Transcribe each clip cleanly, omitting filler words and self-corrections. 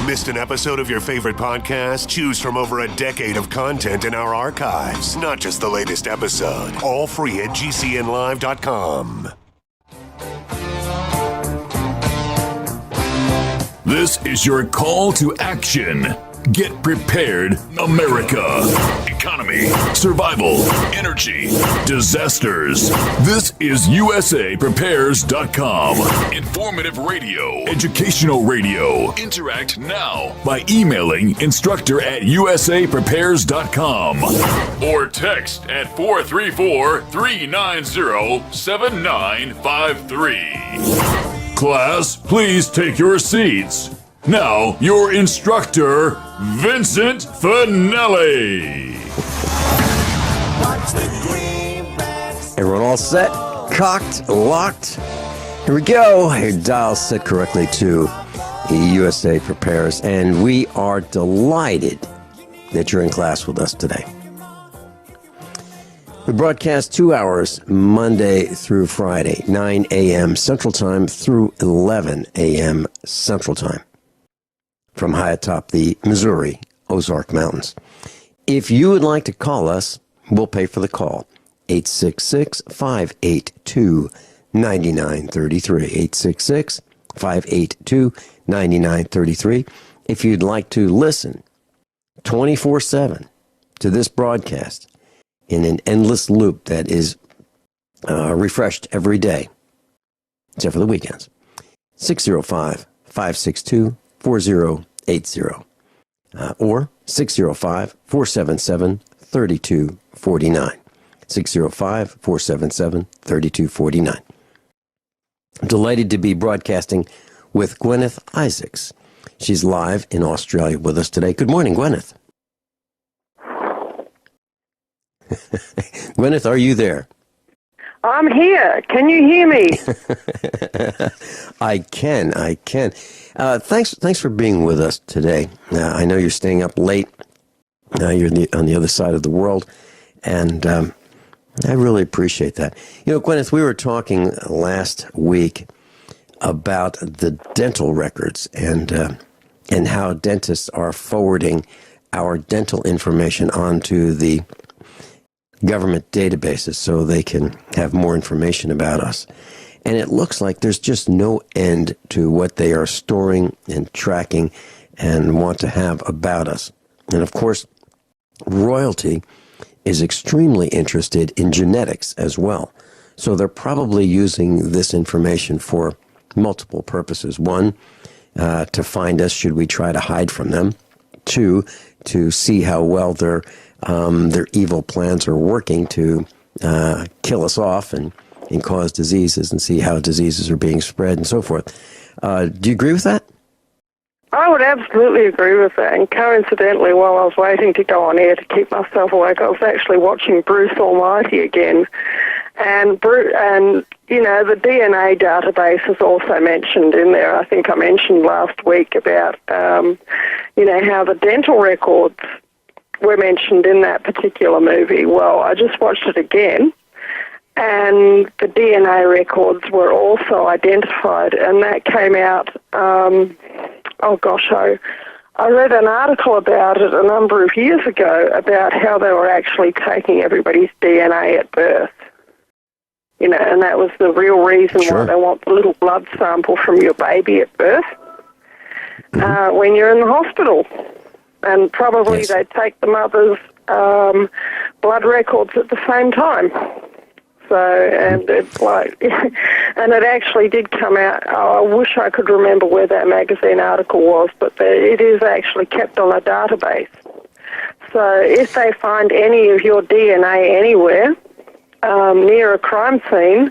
Missed an episode of your favorite podcast? Choose from over a decade of content in our archives, not just the latest episode. All free at gcnlive.com. This is your call to action. Get prepared, America. Economy, survival, energy, disasters. This is USAPrepares.com. Informative radio, educational radio. Interact now by emailing instructor@USAPrepares.com or text at 434-390-7953. Class, please take your seats. Now, your instructor, Vincent Finelli. Everyone all set, cocked, locked? Here we go. Your dial set correctly to USA Prepares, and we are delighted that you're in class with us today. We broadcast 2 hours Monday through Friday, 9 a.m. Central Time through 11 a.m. Central Time, from high atop the Missouri Ozark Mountains. If you would like to call us, we'll pay for the call. 866-582-9933. 866-582-9933. If you'd like to listen 24/7 to this broadcast in an endless loop that is refreshed every day, except for the weekends, 605-562-4080. Or 605-477-3249. 605-477-3249. I'm delighted to be broadcasting with Guineith Isaacs. She's live in Australia with us today. Good morning, Guineith. Guineith, are you there? I'm here. Can you hear me? I can. Thanks for being with us today. I know you're staying up late. You're on the other side of the world, and I really appreciate that. You know, Guineith, we were talking last week about the dental records and how dentists are forwarding our dental information onto the government databases so they can have more information about us. And it looks like there's just no end to what they are storing and tracking and want to have about us. And of course, royalty is extremely interested in genetics as well. So they're probably using this information for multiple purposes. One, to find us should we try to hide from them. Two, to see how well their evil plans are working to kill us off and cause diseases, and see how diseases are being spread and so forth. Do you agree with that? I would absolutely agree with that. And coincidentally, while I was waiting to go on air to keep myself awake, I was actually watching Bruce Almighty again. And you know, the DNA database is also mentioned in there. I think I mentioned last week about, you know, how the dental records were mentioned in that particular movie. Well, I just watched it again, and the DNA records were also identified, and that came out, I read an article about it a number of years ago about how they were actually taking everybody's DNA at birth. You know, and that was the real reason why they want the little blood sample from your baby at birth when you're in the hospital. And probably they'd take the mother's blood records at the same time. So, and it's like, and it actually did come out. I wish I could remember where that magazine article was, but it is actually kept on a database. So if they find any of your DNA anywhere near a crime scene,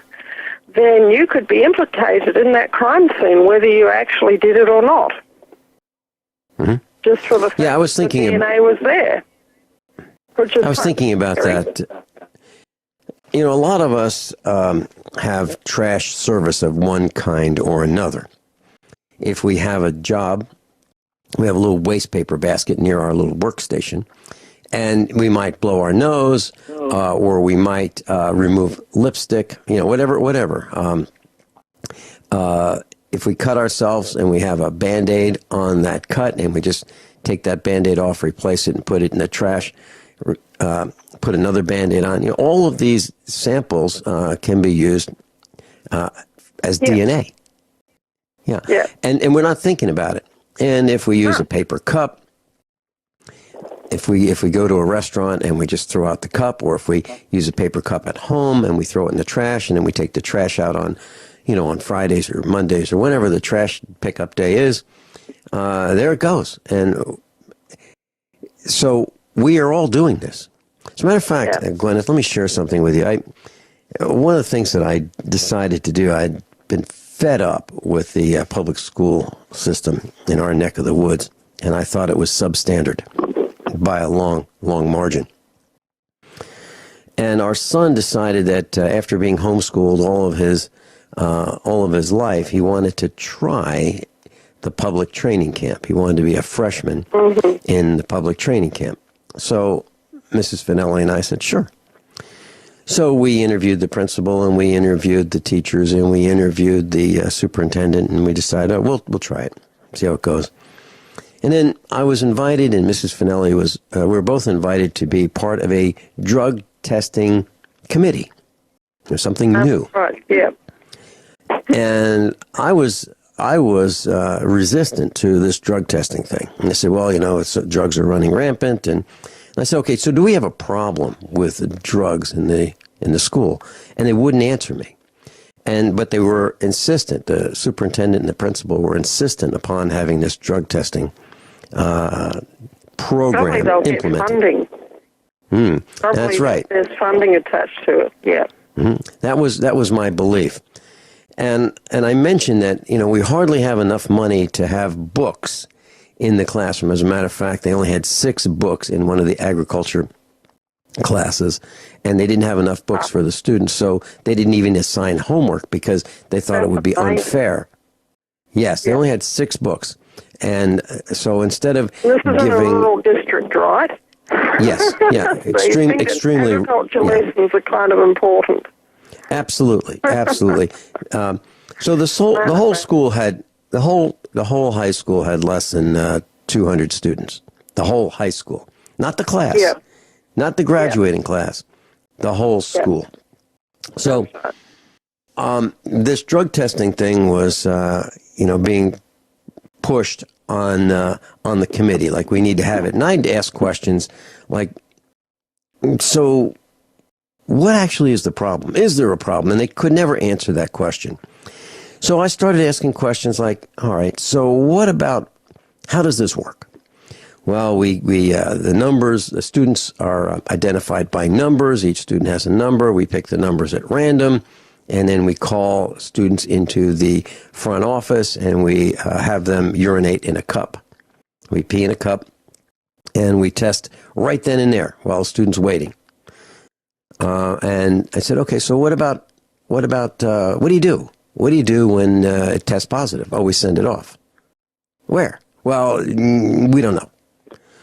then you could be implicated in that crime scene, whether you actually did it or not. Mm-hmm. Just for the fact I was thinking the DNA was there. I was thinking about that. You know, a lot of us have trash service of one kind or another. If we have a job, we have a little waste paper basket near our little workstation, and we might blow our nose, or we might remove lipstick, you know, whatever. if we cut ourselves and we have a Band-Aid on that cut and we just take that Band-Aid off, replace it, and put it in the trash, put another Band-Aid on, all of these samples can be used as DNA. Yeah. And we're not thinking about it. And if we use a paper cup, if we go to a restaurant and we just throw out the cup, or if we use a paper cup at home and we throw it in the trash, and then we take the trash out on Fridays or Mondays or whenever the trash pickup day is, there it goes. And so we are all doing this. As a matter of fact, Guineith, let me share something with you. One of the things that I decided to do, I'd been fed up with the public school system in our neck of the woods, and I thought it was substandard by a long, long margin. And our son decided that after being homeschooled all of his life, he wanted to try the public training camp. He wanted to be a freshman in the public training camp. So Mrs. Finelli and I said, sure. So we interviewed the principal, and we interviewed the teachers, and we interviewed the superintendent, and we decided, we'll try it, see how it goes. And then I was invited, and Mrs. Finelli was, we were both invited to be part of a drug testing committee. There's something new. Right, yeah. And I was resistant to this drug testing thing. And they said, well, drugs are running rampant. And I said, okay, so do we have a problem with the drugs in the school? And they wouldn't answer me. But they were insistent. The superintendent and the principal were insistent upon having this drug testing program Probably implemented. Get funding. That's right. There's funding attached to it. Yeah. That was my belief. And I mentioned that, we hardly have enough money to have books in the classroom. As a matter of fact, they only had 6 books in one of the agriculture classes, and they didn't have enough books for the students, so they didn't even assign homework because they thought it would be unfair. Yes, they only had 6 books. And so instead of this is giving... in a rural district, right? Yes, yeah, So extremely... Agriculture lessons are kind of important. Absolutely. So the whole school had the whole high school had less than 200 students. The whole high school, not the class, not the graduating class, the whole school. So this drug testing thing was being pushed on the committee, like we need to have it. And I'd ask questions like, so what actually is the problem? Is there a problem? And they could never answer that question. So I started asking questions like, all right, so what about, how does this work? Well, the numbers, the students are identified by numbers. Each student has a number. We pick the numbers at random, and then we call students into the front office, and we have them urinate in a cup. We pee in a cup, and we test right then and there while the student's waiting. And I said, okay, so what do you do? What do you do when it tests positive? Oh, we send it off. Where? Well, we don't know.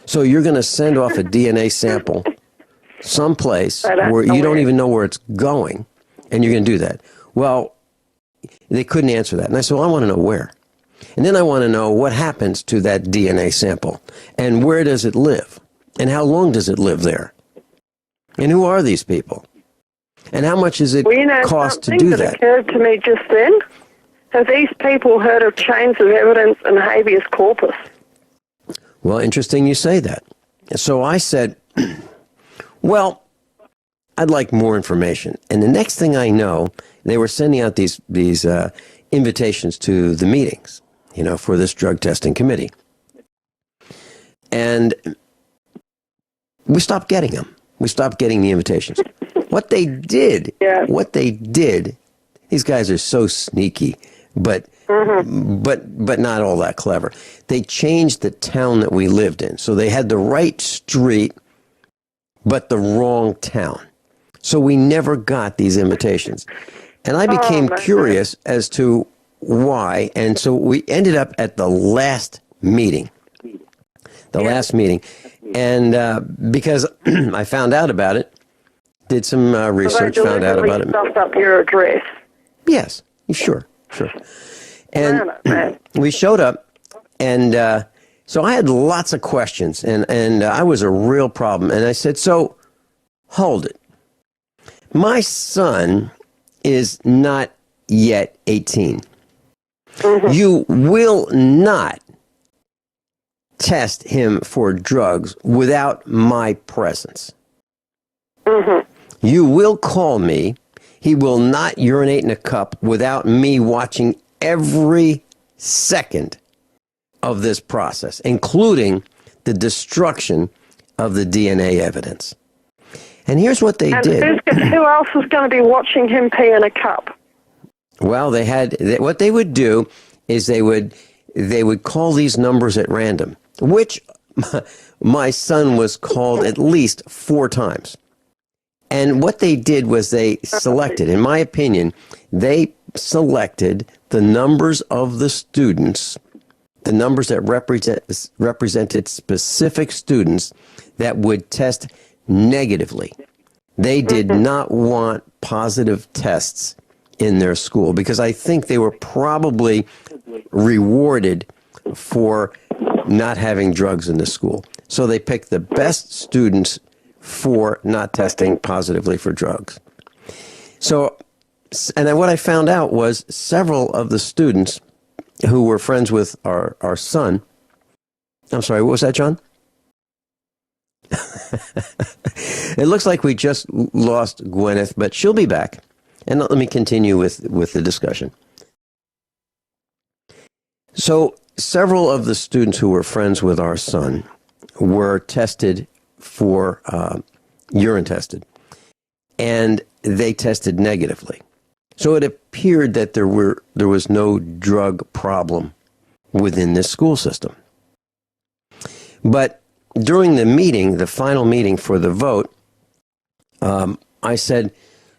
So you're going to send off a DNA sample someplace where you don't even know where it's going, and you're going to do that. Well, they couldn't answer that. And I said, well, I want to know where. And then I want to know what happens to that DNA sample, and where does it live, and how long does it live there, and who are these people, and how much does it cost to do that? Something that occurred to me just then, have these people heard of chains of evidence and habeas corpus? Well, interesting you say that. So I said, well, I'd like more information. And the next thing I know, they were sending out these invitations to the meetings, for this drug testing committee. And we stopped getting them. We stopped getting the invitations. What they did, these guys are so sneaky, but not all that clever. They changed the town that we lived in. So they had the right street, but the wrong town. So we never got these invitations. And I became curious as to why. And so we ended up at the last meeting. And because I found out about it, did some research, found out about it. Stuffed up your address. Yes, sure. And we showed up, and so I had lots of questions, and I was a real problem. And I said, so, hold it. My son is not yet 18. Mm-hmm. You will not test him for drugs without my presence. Mm-hmm. You will call me. He will not urinate in a cup without me watching every second of this process, including the destruction of the DNA evidence. And here's what they did. Who else is going to be watching him pee in a cup? Well, what they would do is they would call these numbers at random, which my son was called at least 4 times. And what they did was they selected, in my opinion, they selected the numbers of the students, the numbers that represented specific students that would test negatively. They did not want positive tests in their school because I think they were probably rewarded for not having drugs in the school. So they picked the best students for not testing positively for drugs. So, and then what I found out was several of the students who were friends with our son. I'm sorry, what was that, John? It looks like we just lost Guineith, but she'll be back. And let me continue with the discussion. So several of the students who were friends with our son were tested for urine tested, and they tested negatively. So it appeared that there was no drug problem within this school system. But during the meeting, the final meeting for the vote, I said,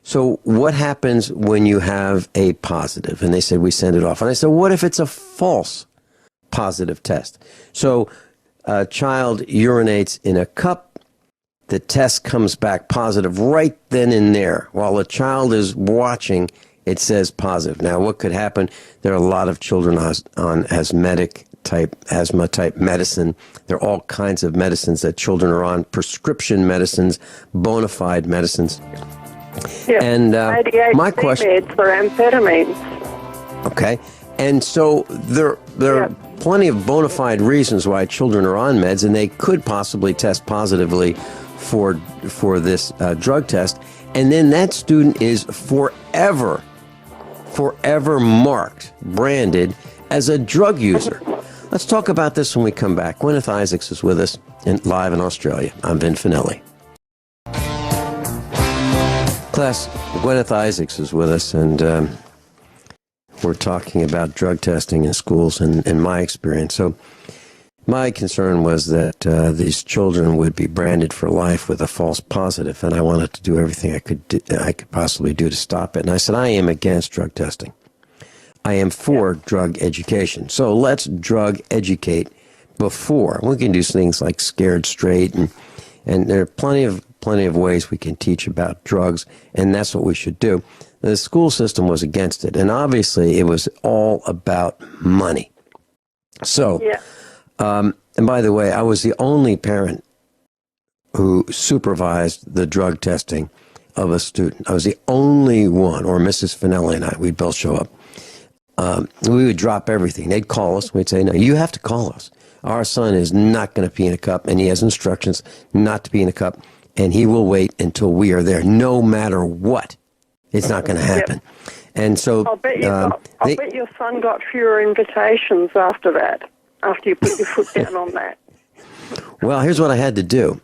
so what happens when you have a positive? And they said, we send it off. And I said, what if it's a false positive test? So a child urinates in a cup, the test comes back positive right then and there. While the child is watching, it says positive. Now, what could happen? There are a lot of children on asthma type medicine. There are all kinds of medicines that children are on, prescription medicines, bona fide medicines. Yeah, and my question, meds for amphetamines. Okay, and so there are plenty of bona fide reasons why children are on meds, and they could possibly test positively for this drug test, and then that student is forever marked, branded as a drug user. Let's talk about this when we come back. Guineith Isaacs is with us live in Australia. I'm Vin Finelli. Class, Guineith Isaacs is with us, and we're talking about drug testing in schools and my experience. So my concern was that these children would be branded for life with a false positive, and I wanted to do everything I could possibly do to stop it. And I said, I am against drug testing. I am for drug education. So let's drug educate before. We can do things like Scared Straight, and there are plenty of ways we can teach about drugs, and that's what we should do. The school system was against it, and obviously it was all about money. So, and by the way, I was the only parent who supervised the drug testing of a student. I was the only one, or Mrs. Finelli and I, we'd both show up. We would drop everything. They'd call us. We'd say, no, you have to call us. Our son is not going to pee in a cup, and he has instructions not to pee in a cup, and he will wait until we are there, no matter what. It's not going to happen. Yep. And so I'll bet your son got fewer invitations after that, after you put your foot down on that. Well, here's what I had to do.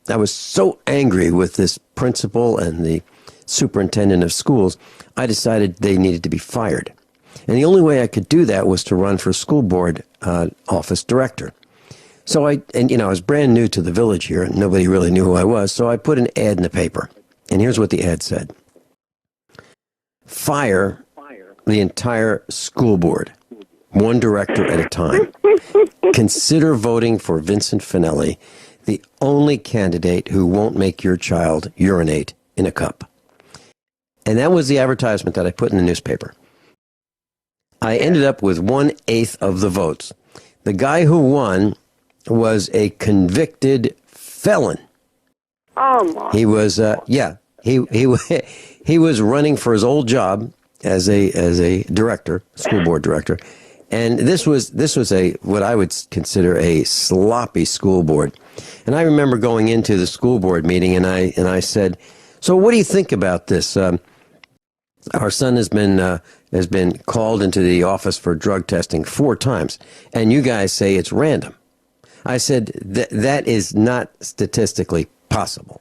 I was so angry with this principal and the superintendent of schools, I decided they needed to be fired. And the only way I could do that was to run for school board office director. So I was brand new to the village here, and nobody really knew who I was, so I put an ad in the paper. And here's what the ad said. Fire the entire school board, one director at a time. Consider voting for Vincent Finelli, the only candidate who won't make your child urinate in a cup. And that was the advertisement that I put in the newspaper. I ended up with 1/8 of the votes. The guy who won was a convicted felon. Oh my! He was, he was running for his old job as a director, school board director, and this was a what I would consider a sloppy school board. And I remember going into the school board meeting, and I said, "So what do you think about this? Our son has been called into the office for drug testing 4 times, and you guys say it's random." I said, that is not statistically possible.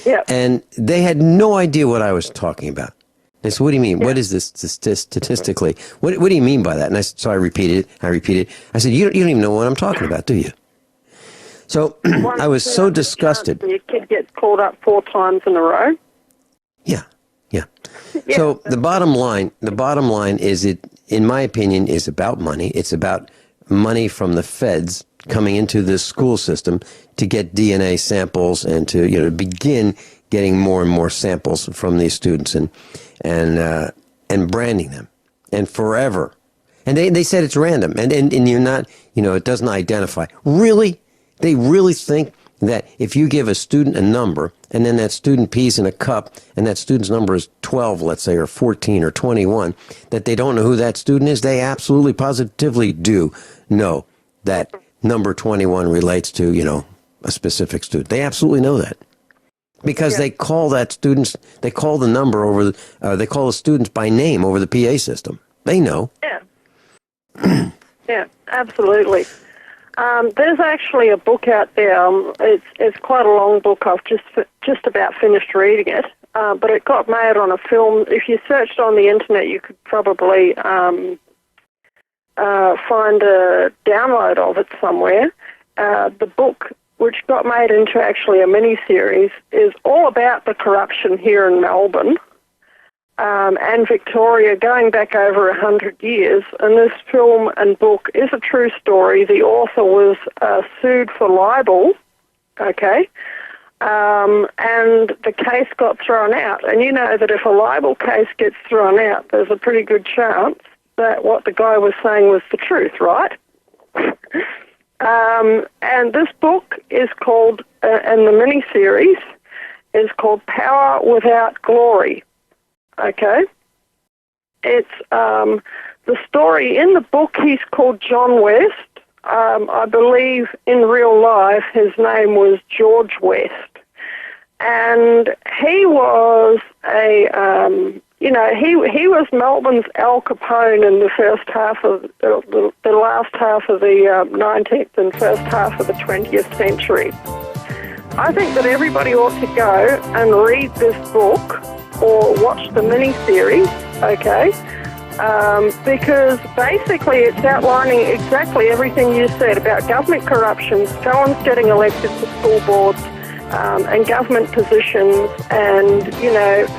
Yeah. And they had no idea what I was talking about. They said, "What do you mean? Yeah. What is this statistically? What do you mean by that?" And so I repeated it. I said, you don't even know what I'm talking about, do you? So I was so disgusted. Your kid gets called up 4 times in a row. Yeah. So the bottom line is, it, in my opinion, is about money. It's about money from the feds coming into this school system to get DNA samples and to begin getting more and more samples from these students and branding them and forever. And they said it's random and you're not, it doesn't identify. Really? They really think that if you give a student a number and then that student pees in a cup and that student's number is 12, let's say, or 14 or 21, that they don't know who that student is? They absolutely positively do know that number 21 relates to, a specific student. They absolutely know that. Because they call they call the number over, they call the students by name over the PA system. They know. Yeah. Yeah, absolutely. There's actually a book out there. It's quite a long book. I've just about finished reading it, but it got made on a film. If you searched on the internet, you could probably find a download of it somewhere. The book, which got made into actually a mini-series, is all about the corruption here in Melbourne and Victoria going back over 100 years. And this film and book is a true story. The author was sued for libel, okay, and the case got thrown out. And you know that if a libel case gets thrown out, there's a pretty good chance that what the guy was saying was the truth, right? And this book is called, and the mini-series is called Power Without Glory. Okay? It's the story in the book. He's called John West. I believe in real life his name was George West. And he was he was Melbourne's Al Capone in the first half of the last half of the 19th and first half of the 20th century. I think that everybody ought to go and read this book or watch the mini-series, okay? Because basically it's outlining exactly everything you said about government corruption, felons getting elected to school boards, and government positions, and,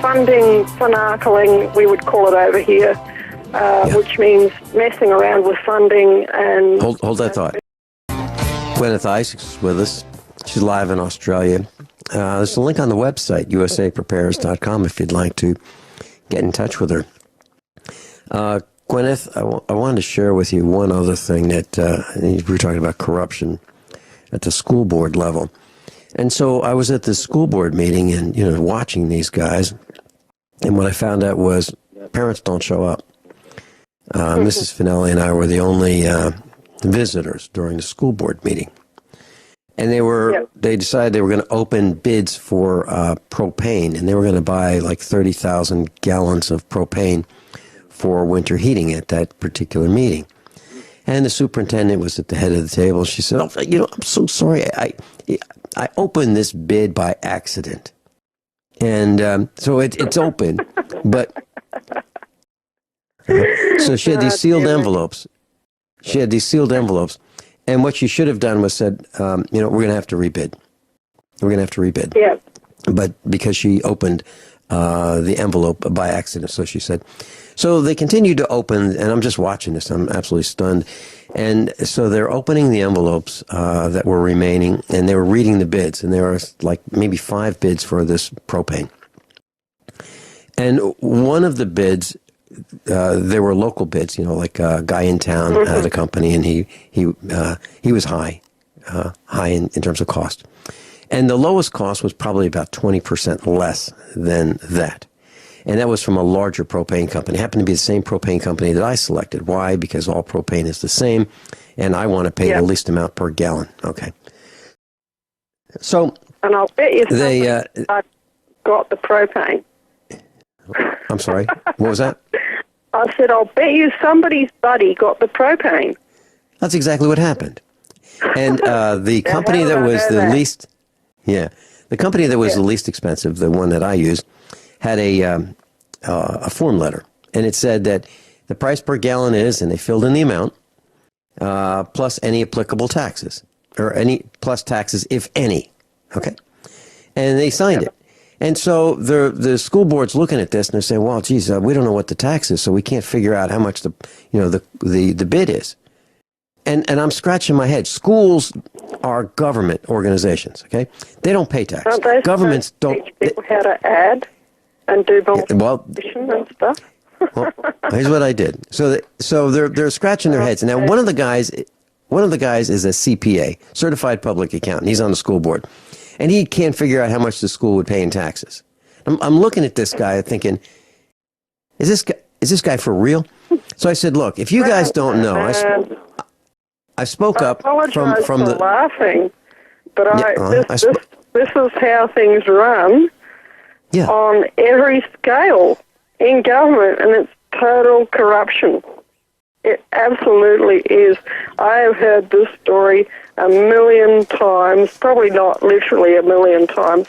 funding, finagling, we would call it over here, which means messing around with funding. And Hold that thought. Guineith Isaacs is with us. She's live in Australia. There's a link on the website, usaprepares.com, if you'd like to get in touch with her. Guineith, I wanted to share with you one other thing that we were talking about corruption at the school board level. And so I was at the school board meeting and, watching these guys. And what I found out was parents don't show up. Mrs. Finelli and I were the only visitors during the school board meeting. And they decided they were going to open bids for propane, and they were going to buy like 30,000 gallons of propane for winter heating at that particular meeting. And the superintendent was at the head of the table. She said, I'm so sorry. I opened this bid by accident. And so it's open. But so she had these sealed envelopes. And what she should have done was said, we're going to have to rebid. Yeah. But because she opened the envelope by accident, so she said. So they continued to open, and I'm just watching this. I'm absolutely stunned. And so they're opening the envelopes that were remaining, and they were reading the bids, and there were like maybe 5 bids for this propane. And one of the bids, there were local bids, like a guy in town had a company, and he was high in terms of cost. And the lowest cost was probably about 20% less than that. And that was from a larger propane company. It happened to be the same propane company that I selected. Why? Because all propane is the same, and I want to pay the least amount per gallon. Okay. So, and I'll bet you they got the propane. I'm sorry, what was that? I said, I'll bet you somebody's buddy got the propane. That's exactly what happened. And the company that was the least, the company that was the least expensive, the one that I used, had a form letter, and it said that the price per gallon is, and they filled in the amount, plus any applicable taxes, or any plus taxes, if any. Okay, and they signed it. And so the school board's looking at this and they're saying, "Well, geez, we don't know what the tax is, so we can't figure out how much the bid is." And I'm scratching my head. Schools are government organizations. Okay, they don't pay tax. Aren't they Governments don't teach people how to add and do multiplication and stuff. Well, here's what I did. So they're scratching their heads. And now one of the guys is a CPA, certified public accountant. He's on the school board. And he can't figure out how much the school would pay in taxes. I'm looking at this guy thinking, is this guy for real? So I said, look, if you guys don't know, I spoke up from the laughing, but this is how things run on every scale in government, and it's total corruption. It absolutely is. I have heard this story a million times, probably not literally a million times,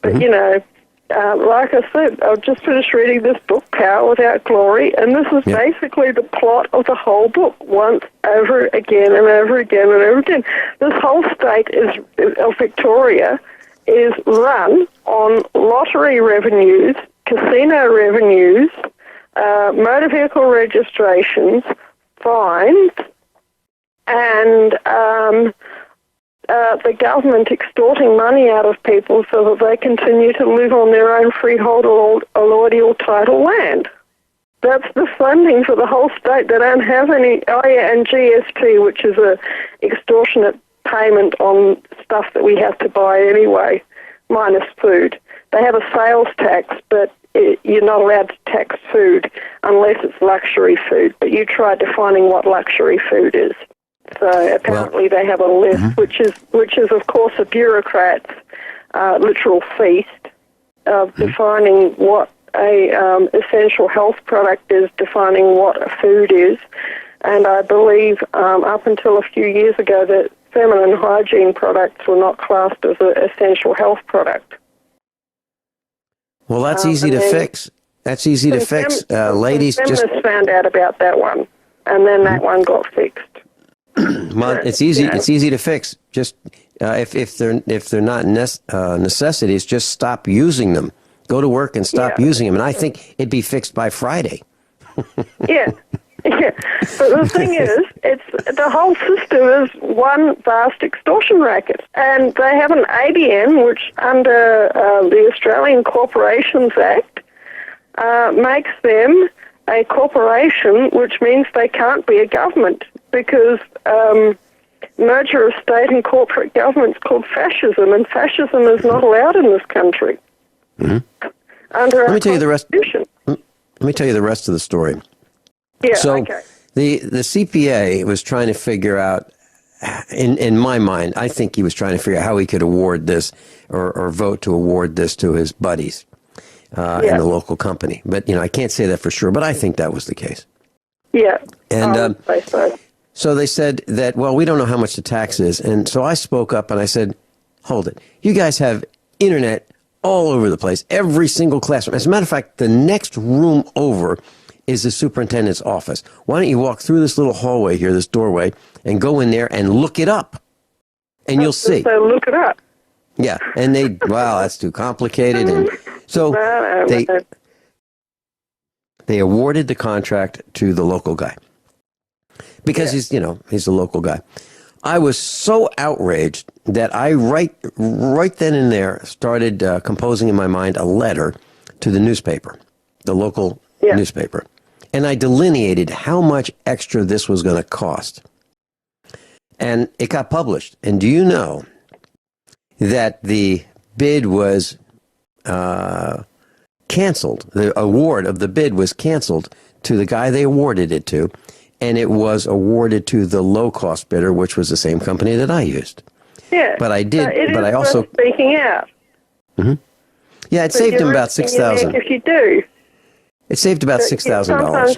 but like I said, I've just finished reading this book, Power Without Glory, and this is basically the plot of the whole book, once over again and over again and over again. This whole state of Victoria is run on lottery revenues, casino revenues, motor vehicle registrations, fines, and the government extorting money out of people so that they continue to live on their own freehold or allodial title land. That's the funding for the whole state. They don't have any. And GST, which is a extortionate payment on stuff that we have to buy anyway, minus food. They have a sales tax, but you're not allowed to tax food unless it's luxury food. But you tried defining what luxury food is. So apparently they have a list, which is of course a bureaucrat's literal feast of defining what a essential health product is, defining what a food is. And I believe up until a few years ago that feminine hygiene products were not classed as an essential health product. Well, that's easy to fix. That's easy to fix. Ladies, feminists found out about that one, and then that one got fixed. Well, it's easy. It's easy to fix. Just if they're not necessities, just stop using them. Go to work and stop using them, and I think it'd be fixed by Friday. Yeah. But the thing is, the whole system is one vast extortion racket, and they have an ABN, which under the Australian Corporations Act makes them a corporation, which means they can't be a government, because merger of state and corporate government's called fascism, and fascism is not allowed in this country. Mm-hmm. Under our Constitution. Let me tell you the rest of the story. Yeah, so okay. the CPA was trying to figure out, in my mind, I think he was trying to figure out how he could award this or vote to award this to his buddies in the local company. But, I can't say that for sure, but I think that was the case. Yeah. And so they said that, well, we don't know how much the tax is. And so I spoke up and I said, hold it. You guys have internet all over the place, every single classroom. As a matter of fact, the next room over is the superintendent's office. Why don't you walk through this little hallway here, this doorway, and go in there and look it up, and you'll see. So look it up. Yeah, and wow, that's too complicated. And so they awarded the contract to the local guy because he's a local guy. I was so outraged that I right then and there started composing in my mind a letter to the newspaper, the local newspaper. and I delineated how much extra this was going to cost. And it got published. And do you know that the bid was canceled? The award of the bid was canceled to the guy they awarded it to, and it was awarded to the low-cost bidder, which was the same company that I used. Yeah. But I did. So but I also speaking out. Mm-hmm. Yeah, it saved him about $6,000. If you do, it saved about $6,000. Sometimes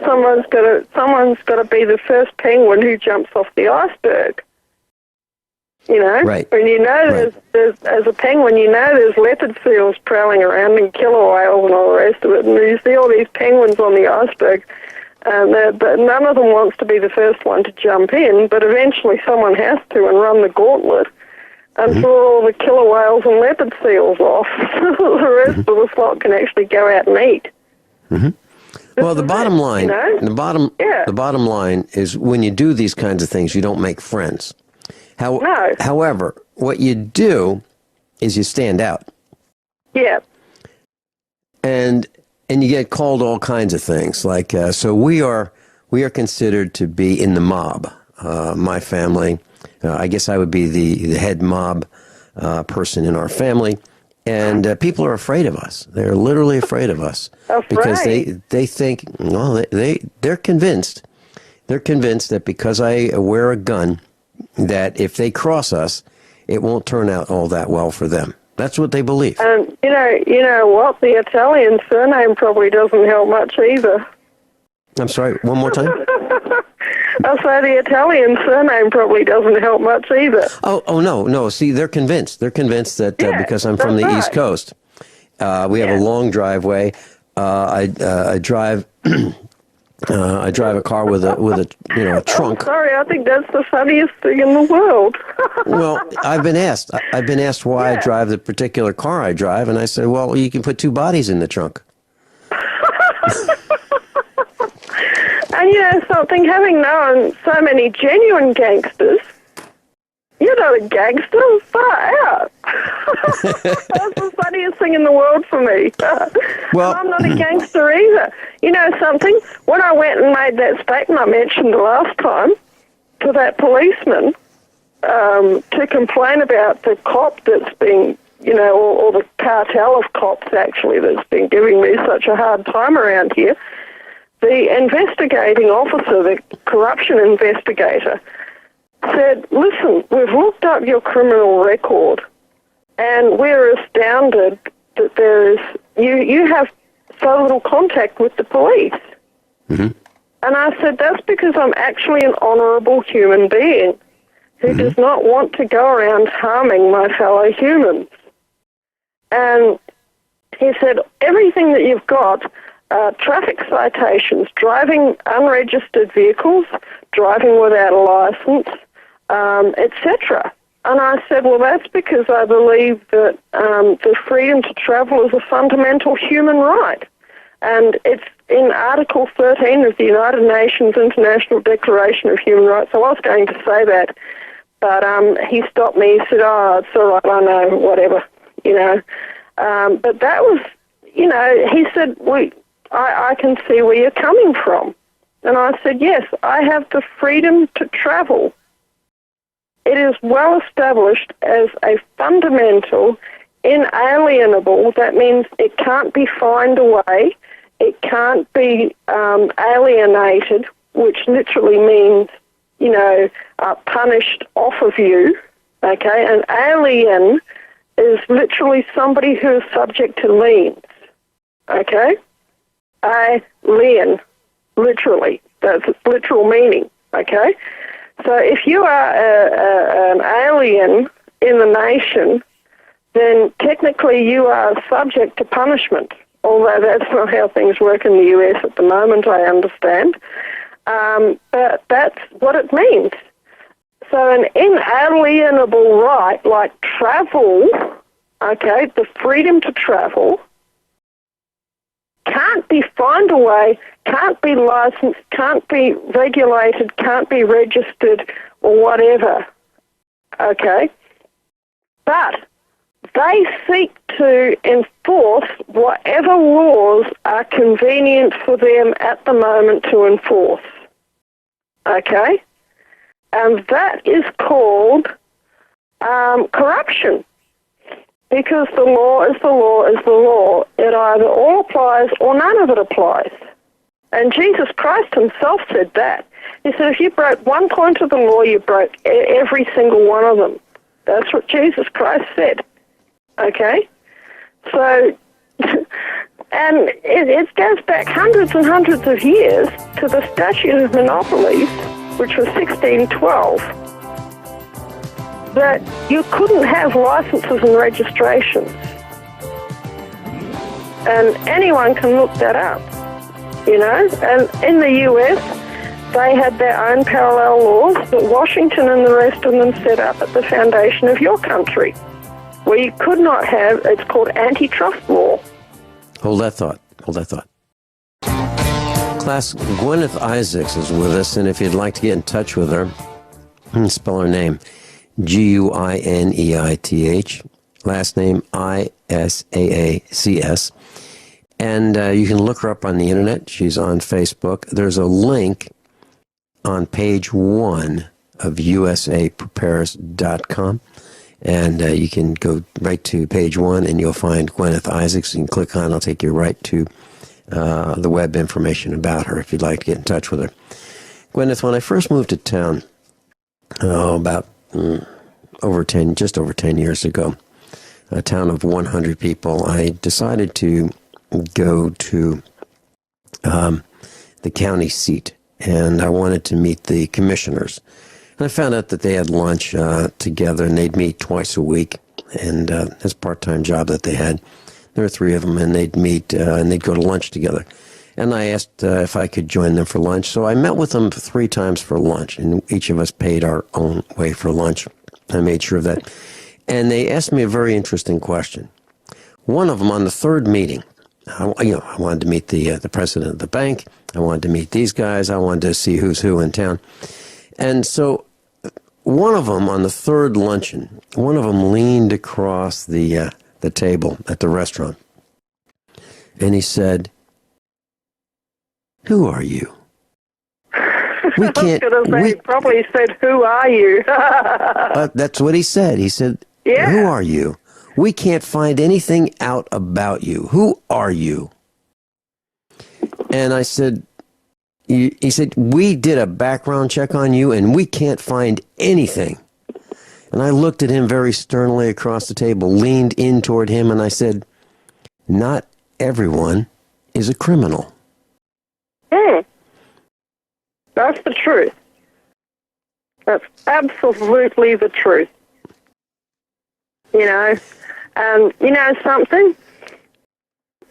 someone's got to be the first penguin who jumps off the iceberg. You know, right. When you know there's as a penguin, you know there's leopard seals prowling around and killer whales and all the rest of it, and you see all these penguins on the iceberg. But none of them wants to be the first one to jump in, but eventually someone has to and run the gauntlet and throw all the killer whales and leopard seals off. The rest of the flock can actually go out and eat. Mm-hmm. Well, the bottom line, the bottom line is when you do these kinds of things, you don't make friends. No. However, what you do is you stand out. Yeah. And you get called all kinds of things. Like, so we are considered to be in the mob. My family, I guess I would be the head mob person in our family. And people are afraid of us. They're literally afraid of us. Because they think, well, they're convinced. They're convinced that because I wear a gun, that if they cross us, it won't turn out all that well for them. That's what they believe. You know what? The Italian surname probably doesn't help much either. I'm sorry, one more time? I'll say the Italian surname probably doesn't help much either. Oh no. See, they're convinced. They're convinced that because I'm from the East Coast, we have a long driveway. I drive a car with a trunk. Oh, sorry, I think that's the funniest thing in the world. Well, I've been asked why I drive the particular car I drive, and I said, well, you can put two bodies in the trunk. And you know something, having known so many genuine gangsters, you're not a gangster, far out. That's the funniest thing in the world for me. Well, I'm not a gangster either. You know something? When I went and made that statement I mentioned the last time to that policeman to complain about the cop that's been, or the cartel of cops actually that's been giving me such a hard time around here, the investigating officer, the corruption investigator, said, listen, we've looked up your criminal record and we're astounded that you have so little contact with the police. Mm-hmm. And I said, that's because I'm actually an honourable human being who does not want to go around harming my fellow humans. And he said, everything that you've got, traffic citations, driving unregistered vehicles, driving without a licence, etc. And I said, well, that's because I believe that the freedom to travel is a fundamental human right. And it's in Article 13 of the United Nations International Declaration of Human Rights. I was going to say that, but he stopped me. He said, oh, it's all right, I know, whatever, But that was, he said, I can see where you're coming from. And I said, yes, I have the freedom to travel. It is well established as a fundamental, inalienable, that means it can't be fined away, it can't be alienated, which literally means, punished off of you, okay? An alien is literally somebody who is subject to liens, okay? Alien, literally, that's its literal meaning, okay? So if you are an alien in the nation, then technically you are subject to punishment, although that's not how things work in the US at the moment, I understand. But that's what it means. So an inalienable right like travel, okay, the freedom to travel, can't be fined away, can't be licensed, can't be regulated, can't be registered or whatever, okay? But they seek to enforce whatever laws are convenient for them at the moment to enforce. Okay? And that is called corruption. Because the law is the law is the law. It either all applies or none of it applies. And Jesus Christ himself said that. He said, if you broke one point of the law, you broke every single one of them. That's what Jesus Christ said. Okay? So, and it goes back hundreds and hundreds of years to the Statute of Monopolies, which was 1612, that you couldn't have licenses and registrations. And anyone can look that up, you know. And in the US, they had their own parallel laws that Washington and the rest of them set up at the foundation of your country, where you could not have, it's called antitrust law. Hold that thought. Class, Guineith Isaacs is with us, and if you'd like to get in touch with her, spell her name, Guineith, last name Isaacs, and you can look her up on the internet. She's on Facebook. There's a link on page 1 of usaprepares.com, and you can go right to page 1 and you'll find Guineith Isaacs. You can click on it. It'll take you right to the web information about her if you'd like to get in touch with her. Guineith, when I first moved to town, about just over 10 years ago, a town of 100 people, I decided to go to the county seat, and I wanted to meet the commissioners. And I found out that they had lunch together, and they'd meet twice a week, and that's a part-time job that they had. There were 3 of them, and they'd meet, and they'd go to lunch together. And I asked if I could join them for lunch, so I met with them 3 times for lunch, and each of us paid our own way for lunch. I made sure of that. And they asked me a very interesting question. One of them, on the 3rd meeting, I wanted to meet the president of the bank. I wanted to meet these guys. I wanted to see who's who in town. And so one of them, on the 3rd luncheon, one of them leaned across the table at the restaurant, and he said, "Who are you? We can't." He probably said, "Who are you?" That's what he said. He said, yeah. "Who are you? We can't find anything out about you. Who are you?" And I said, he said, "We did a background check on you, and we can't find anything." And I looked at him very sternly across the table, leaned in toward him, and I said, "Not everyone is a criminal." That's the truth. That's absolutely the truth. You know, and you know something?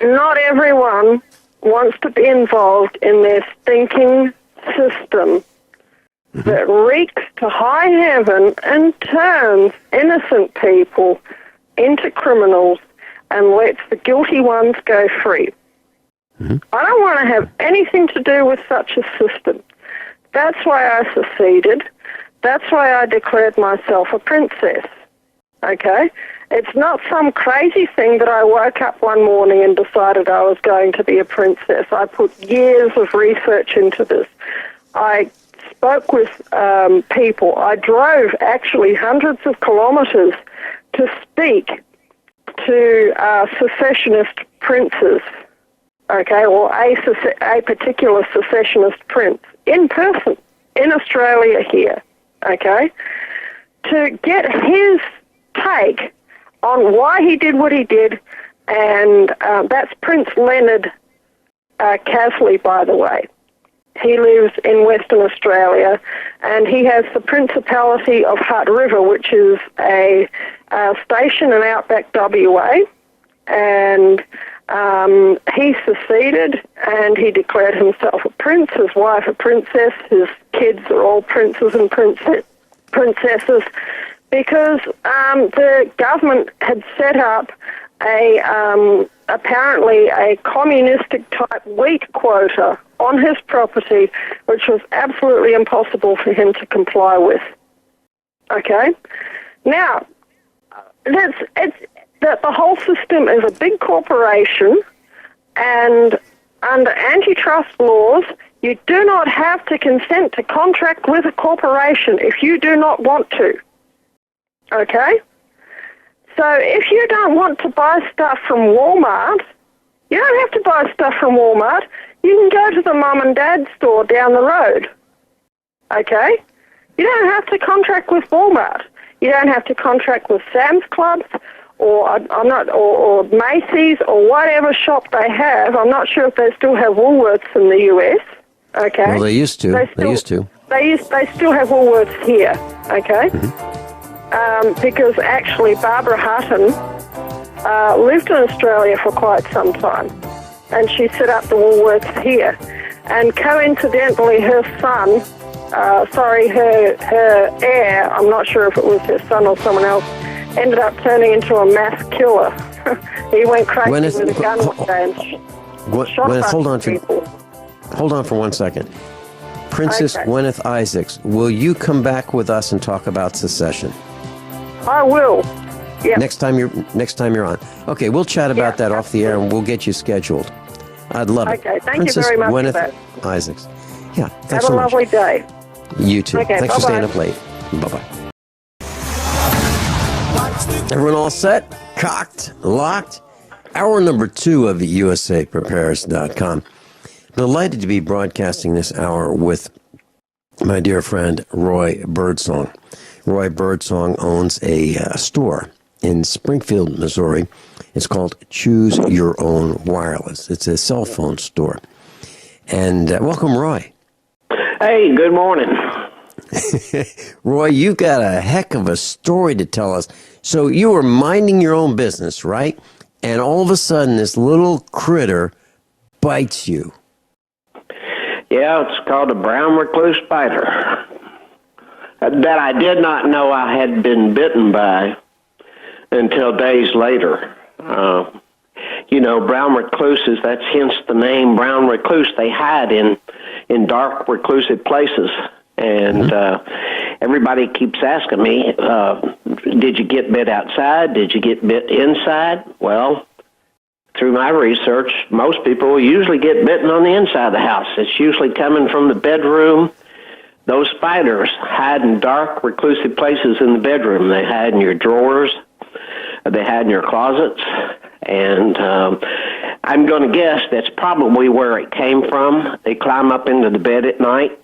Not everyone wants to be involved in their stinking system that reeks to high heaven and turns innocent people into criminals and lets the guilty ones go free. I don't want to have anything to do with such a system. That's why I seceded. That's why I declared myself a princess. Okay? It's not some crazy thing that I woke up one morning and decided I was going to be a princess. I put years of research into this. I spoke with people. I drove actually hundreds of kilometers to speak to secessionist princes, okay, or a particular secessionist prince in person in Australia here, okay, to get his take on why he did what he did, and that's Prince Leonard Casley, by the way. He lives in Western Australia, and he has the Principality of Hutt River, which is a station in outback WA, and he seceded, and he declared himself a prince, his wife a princess, his kids are all princes and princesses, because the government had set up apparently a communistic-type wheat quota on his property, which was absolutely impossible for him to comply with. Okay? Now, that the whole system is a big corporation, and under antitrust laws, you do not have to consent to contract with a corporation if you do not want to. Okay? So if you don't want to buy stuff from Walmart, you don't have to buy stuff from Walmart. You can go to the mum and dad store down the road. Okay? You don't have to contract with Walmart. You don't have to contract with Sam's Club or Macy's or whatever shop they have. I'm not sure if they still have Woolworths in the US. Okay. Well, they used to. They still have Woolworths here. Okay. Because actually Barbara Hutton lived in Australia for quite some time, and she set up the Woolworths here. And coincidentally, her son, her heir, I'm not sure if it was her son or someone else, ended up turning into a mass killer. He went crazy with a gun one day and shot a bunch of people. Hold on for 1 second. Princess Guineith Isaacs, will you come back with us and talk about secession? I will. Yeah. Next time you're on. Okay, we'll chat about that off the air, and we'll get you scheduled. I'd love it. Okay, thank Princess you very much Guineith for that. Isaacs. Yeah, thanks Have so a much. lovely day. You too. Okay, thanks for staying up late. Bye-bye. Everyone all set? Cocked? Locked? Hour number 2 of the USAPrepares.com. Delighted to be broadcasting this hour with my dear friend Roy Birdsong. Roy Birdsong owns a store in Springfield, Missouri. It's called Choose Your Own Wireless. It's a cell phone store. And welcome, Roy. Hey, good morning. Roy, you've got a heck of a story to tell us. So you were minding your own business, right? And all of a sudden, this little critter bites you. Yeah, it's called a brown recluse spider that I did not know I had been bitten by until days later. Brown recluses, that's hence the name brown recluse. They hide in dark, reclusive places. And everybody keeps asking me, did you get bit outside? Did you get bit inside? Well, through my research, most people usually get bitten on the inside of the house. It's usually coming from the bedroom. Those spiders hide in dark, reclusive places in the bedroom. They hide in your drawers. They hide in your closets. And I'm going to guess that's probably where it came from. They climb up into the bed at night.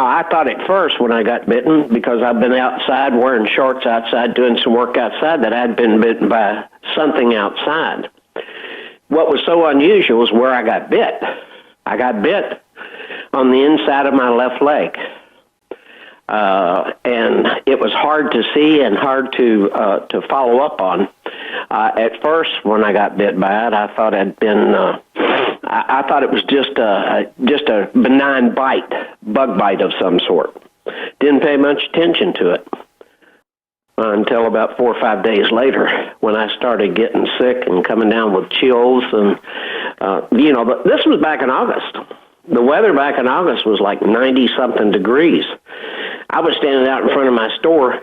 I thought at first when I got bitten, because I've been outside wearing shorts outside, doing some work outside, that I'd been bitten by something outside. What was so unusual was where I got bit. I got bit on the inside of my left leg. And it was hard to see and hard to follow up on. At first, when I got bit by it, I thought I thought it was just a benign bug bite of some sort. Didn't pay much attention to it until about 4 or 5 days later, when I started getting sick and coming down with chills. And but this was back in August. The weather back in August was like 90-something degrees. I was standing out in front of my store,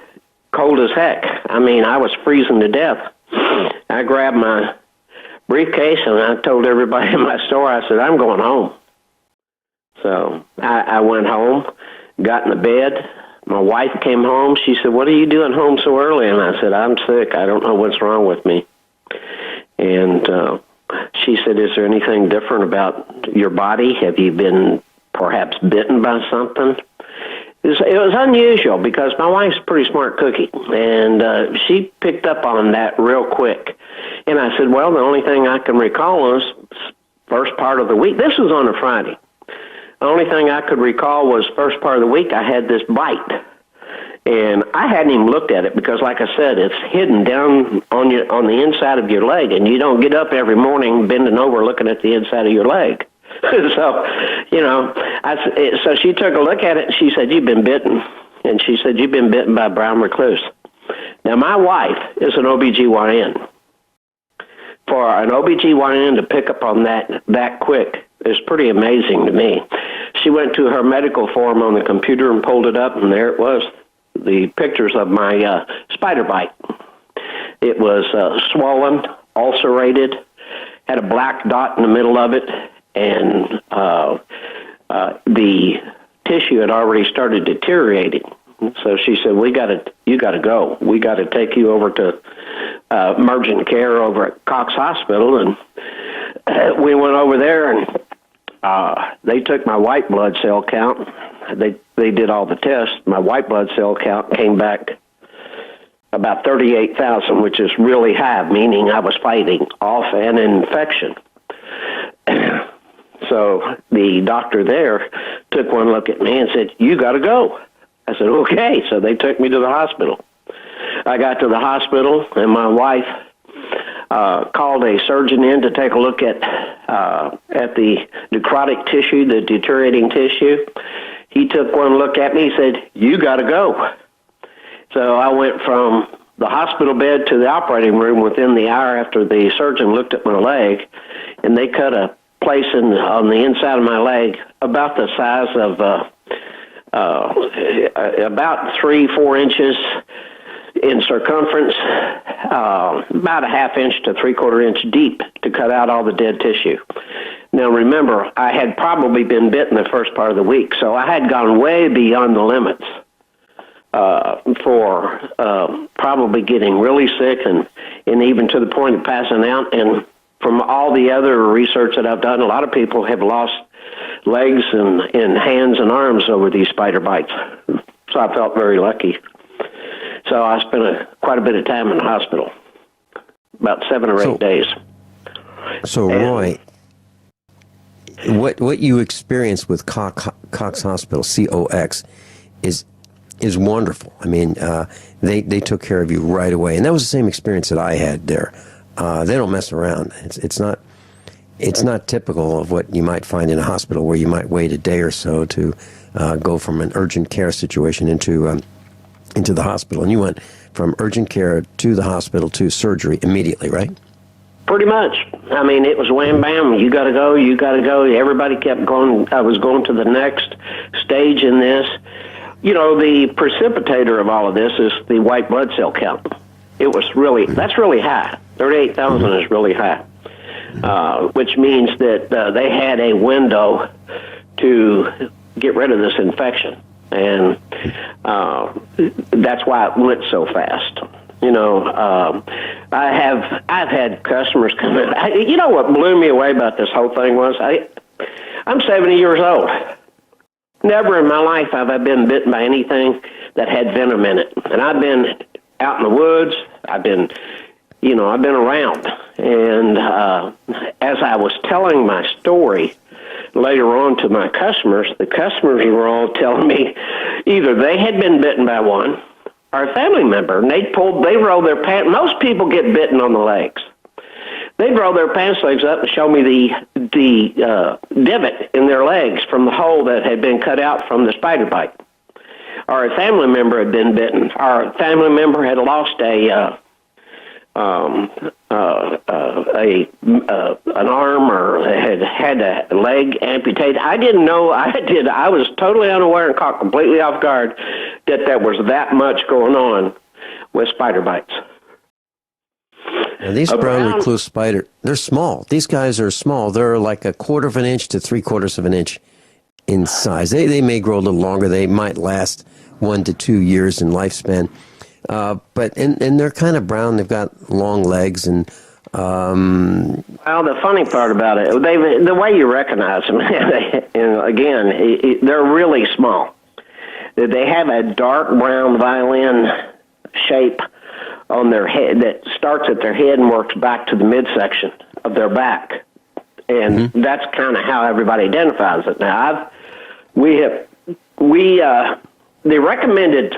cold as heck. I mean, I was freezing to death. I grabbed my briefcase and I told everybody in my store, I said, I'm going home. So I went home, got in the bed. My wife came home. She said, what are you doing home so early? And I said, I'm sick. I don't know what's wrong with me. And she said, is there anything different about your body? Have you been perhaps bitten by something? It was unusual because my wife's a pretty smart cookie, and she picked up on that real quick. And I said, well, the only thing I can recall is first part of the week. This was on a Friday. The only thing I could recall was first part of the week I had this bite. And I hadn't even looked at it because, like I said, it's hidden down on the inside of your leg, and you don't get up every morning bending over looking at the inside of your leg. So, so she took a look at it, and she said, you've been bitten. And she said, you've been bitten by a brown recluse. Now, my wife is an OBGYN. For an OBGYN to pick up on that quick is pretty amazing to me. She went to her medical form on the computer and pulled it up, and there it was. the pictures of my spider bite. It was swollen, ulcerated, had a black dot in the middle of it, and the tissue had already started deteriorating. So she said, you got to go. We got to take you over to emergent care over at Cox Hospital. And we went over there, and they took my white blood cell count. They did all the tests. My white blood cell count came back about 38,000, which is really high, meaning I was fighting off an infection. So the doctor there took one look at me and said, you got to go. I said, okay. So they took me to the hospital. I got to the hospital, and my wife called a surgeon in to take a look at the necrotic tissue, the deteriorating tissue. He took one look at me and said, you got to go. So I went from the hospital bed to the operating room within the hour after the surgeon looked at my leg, and they cut a place on the inside of my leg about the size of about 3-4 inches in circumference, about a half inch to 3/4 inch deep to cut out all the dead tissue. Now remember, I had probably been bitten the first part of the week, so I had gone way beyond the limits for probably getting really sick and even to the point of passing out. And from all the other research that I've done, a lot of people have lost legs and hands and arms over these spider bites. So I felt very lucky. So I spent quite a bit of time in the hospital, about 7 or 8 days. So Roy, what you experienced with Cox Hospital, COX, is wonderful. I mean, they took care of you right away, and that was the same experience that I had there. They don't mess around. It's not typical of what you might find in a hospital where you might wait a day or so to go from an urgent care situation into the hospital. And you went from urgent care to the hospital to surgery immediately, right? Pretty much. I mean, it was wham bam. You got to go. You got to go. Everybody kept going. I was going to the next stage in this. You know, the precipitator of all of this is the white blood cell count. That's really high. 38,000 is really high, which means that they had a window to get rid of this infection. And that's why it went so fast. You know, I've had customers come in. You know what blew me away about this whole thing was I'm 70 years old. Never in my life have I been bitten by anything that had venom in it. And I've been out in the woods. I've been around. And as I was telling my story later on to my customers, the customers were all telling me either they had been bitten by one or a family member, and they roll their pants. Most people get bitten on the legs. They'd roll their pants legs up and show me the divot in their legs from the hole that had been cut out from the spider bite. Or a family member had been bitten. Or a family member had lost an arm or had a leg amputated. I didn't know. I was totally unaware and caught completely off guard that there was that much going on with spider bites. Now, these brown recluse spider, they're small. These guys are small. They're like 1/4 of an inch to 3/4 of an inch in size. They may grow a little longer. They might last 1 to 2 years in lifespan. But they're kind of brown. They've got long legs and. Well, the funny part about it, the way you recognize them, and again, they're really small. They have a dark brown violin shape on their head that starts at their head and works back to the midsection of their back, and that's kind of how everybody identifies it. Now, the recommended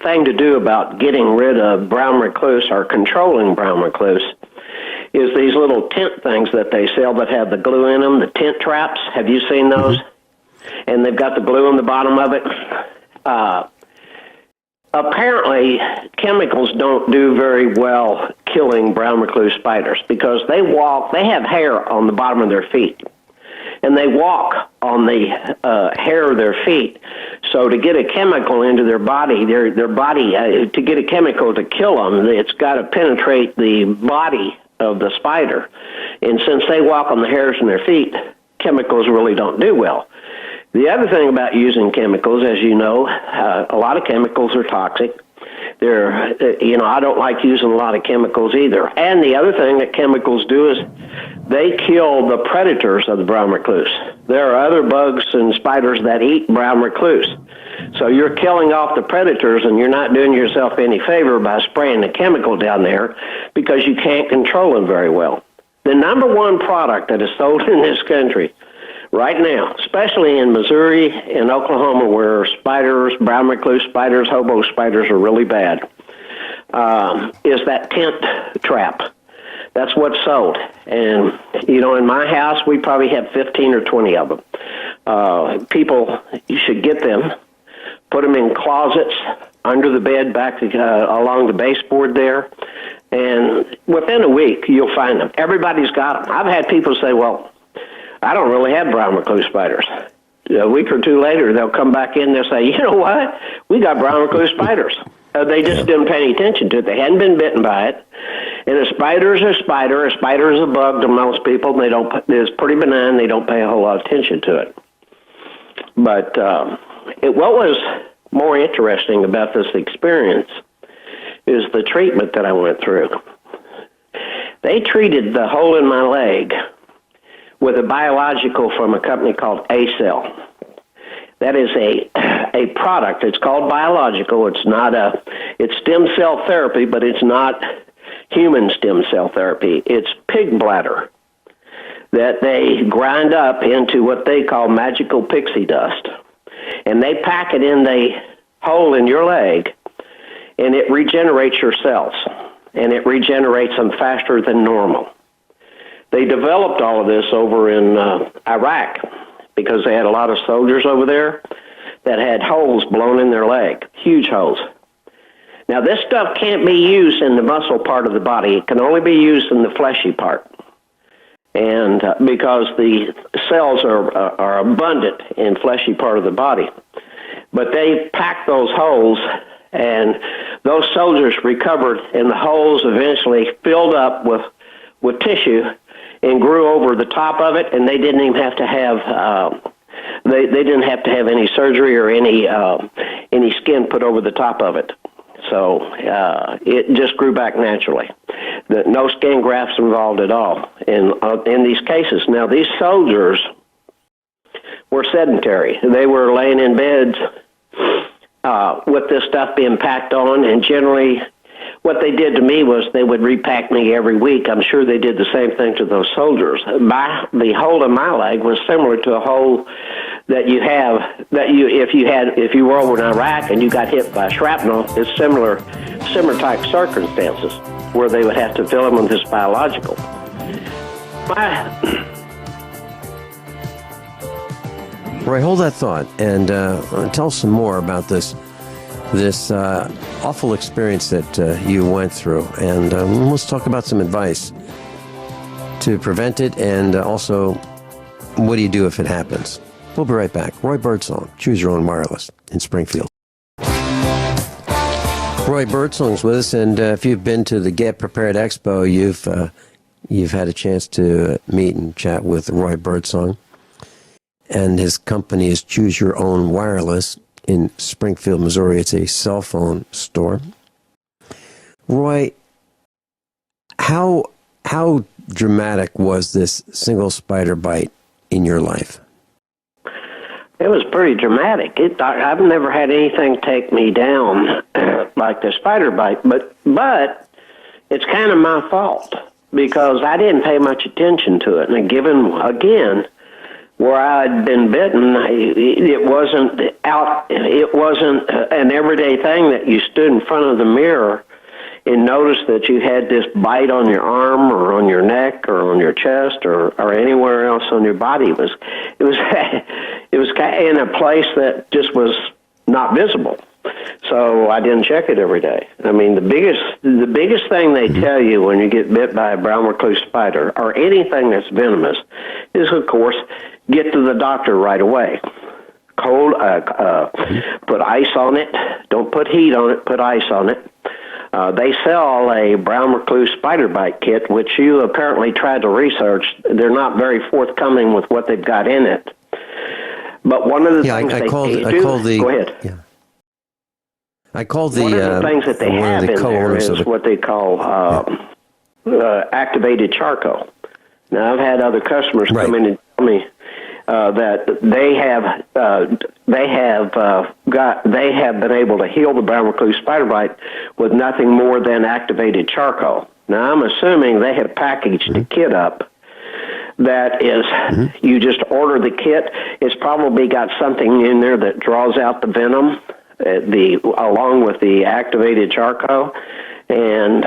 thing to do about getting rid of brown recluse or controlling brown recluse is these little tent things that they sell that have the glue in them, the tent traps. Have you seen those? And they've got the glue on the bottom of it. Apparently, chemicals don't do very well killing brown recluse spiders because they have hair on the bottom of their feet. and they walk on the hair of their feet. So to get a chemical into their body, their body, to get a chemical to kill them, it's got to penetrate the body of the spider. And since they walk on the hairs in their feet, chemicals really don't do well. The other thing about using chemicals, as you know, a lot of chemicals are toxic. I don't like using a lot of chemicals either. And the other thing that chemicals do is they kill the predators of the brown recluse. There are other bugs and spiders that eat brown recluse. So you're killing off the predators, and you're not doing yourself any favor by spraying the chemical down there because you can't control them very well. The number one product that is sold in this country right now, especially in Missouri and Oklahoma, where spiders, brown recluse spiders, hobo spiders are really bad, is that tent trap. That's what's sold. And, in my house, we probably have 15 or 20 of them. People, you should get them, put them in closets, under the bed, back along the baseboard there, and within a week, you'll find them. Everybody's got them. I've had people say, well, I don't really have brown recluse spiders. A week or two later, they'll come back in, they'll say, you know what? We got brown recluse spiders. They just didn't pay any attention to it. They hadn't been bitten by it. And a spider is a spider. A spider is a bug to most people. It's pretty benign. They don't pay a whole lot of attention to it. But what was more interesting about this experience is the treatment that I went through. They treated the hole in my leg with a biological from a company called A-Cell. That is a product. It's called biological. It's stem cell therapy, but it's not human stem cell therapy. It's pig bladder that they grind up into what they call magical pixie dust. And they pack it in the hole in your leg, and it regenerates your cells, and it regenerates them faster than normal. They developed all of this over in Iraq because they had a lot of soldiers over there that had holes blown in their leg, huge holes. Now, this stuff can't be used in the muscle part of the body. It can only be used in the fleshy part. And because the cells are abundant in fleshy part of the body. But they packed those holes, and those soldiers recovered, and the holes eventually filled up with tissue and grew over the top of it, and they didn't even have to have they didn't have to have any surgery or any skin put over the top of it. So it just grew back naturally. No skin grafts involved at all in these cases. Now, these soldiers were sedentary. They were laying in beds with this stuff being packed on, and generally what they did to me was they would repack me every week. I'm sure they did the same thing to those soldiers. The hole in my leg was similar to a hole that you have if you were over in Iraq and you got hit by shrapnel. It's similar type circumstances where they would have to fill them with this biological. Roy, hold that thought and tell us some more about this awful experience that you went through, and let's talk about some advice to prevent it, and also what do you do if it happens. We'll be right back. Roy Birdsong, Choose Your Own Wireless in Springfield. Roy Birdsong's with us, and if you've been to the Get Prepared Expo, you've had a chance to meet and chat with Roy Birdsong, and his company is Choose Your Own Wireless in Springfield, Missouri. It's a cell phone store. Roy, how dramatic was this single spider bite in your life? It was pretty dramatic. I've never had anything take me down like the spider bite, but it's kind of my fault because I didn't pay much attention to it. And given, again, where I'd been bitten, it wasn't an everyday thing that you stood in front of the mirror and noticed that you had this bite on your arm or on your neck or on your chest or anywhere else on your body. It was in a place that just was not visible. So I didn't check it every day. I mean, the biggest thing they tell you when you get bit by a brown recluse spider or anything that's venomous is, of course, get to the doctor right away. Cold, put ice on it. Don't put heat on it. Put ice on it. They sell a brown recluse spider bite kit, which you apparently tried to research. They're not very forthcoming with what they've got in it. But one of the things they do... Go ahead. Yeah. I called the... One of the things that they have in there is what they call activated charcoal. Now, I've had other customers come in and tell me that they have been able to heal the brown recluse spider bite with nothing more than activated charcoal. Now, I'm assuming they have packaged the kit up. That is, you just order the kit. It's probably got something in there that draws out the venom, along with the activated charcoal, and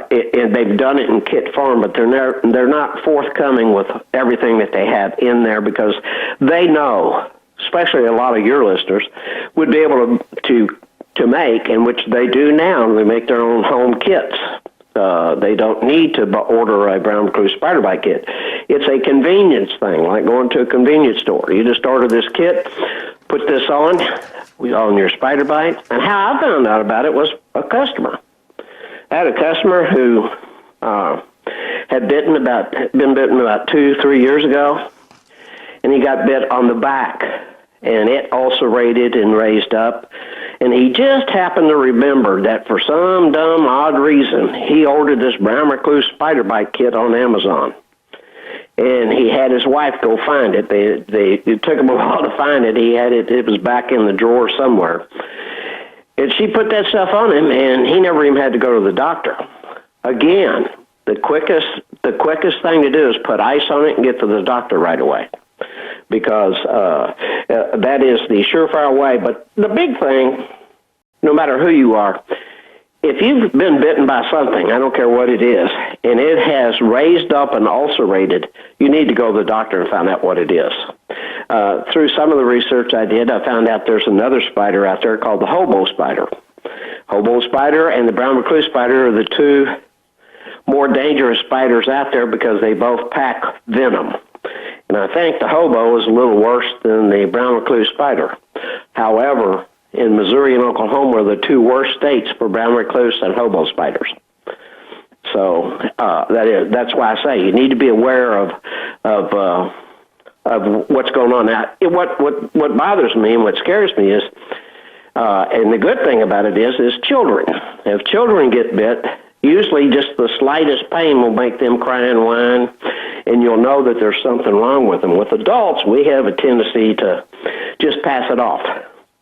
they've done it in kit form, but they're not forthcoming with everything that they have in there because they know, especially a lot of your listeners, would be able to make, and which they do now. They make their own home kits. They don't need to order a brown recluse spider bite kit. It's a convenience thing, like going to a convenience store. You just order this kit, put this on your spider bite. And how I found out about it was a customer. I had a customer who had been bitten about 2-3 years ago, and he got bit on the back, and it ulcerated and raised up. And he just happened to remember that for some dumb, odd reason, he ordered this brown recluse spider bite kit on Amazon. And he had his wife go find it. It took him a while to find it. He had it. It was back in the drawer somewhere. And she put that stuff on him, and he never even had to go to the doctor. Again, the quickest thing to do is put ice on it and get to the doctor right away, because that is the surefire way. But the big thing, no matter who you are, if you've been bitten by something, I don't care what it is, and it has raised up and ulcerated, you need to go to the doctor and find out what it is. Through some of the research I did, I found out there's another spider out there called the hobo spider. Hobo spider and the brown recluse spider are the two more dangerous spiders out there because they both pack venom. And I think the hobo is a little worse than the brown recluse spider. However, in Missouri and Oklahoma are the two worst states for brown recluse and hobo spiders. So that's why I say you need to be aware of what's going on now. What bothers me and what scares me is, and the good thing about it is children. If children get bit, usually just the slightest pain will make them cry and whine, and you'll know that there's something wrong with them. With adults, we have a tendency to just pass it off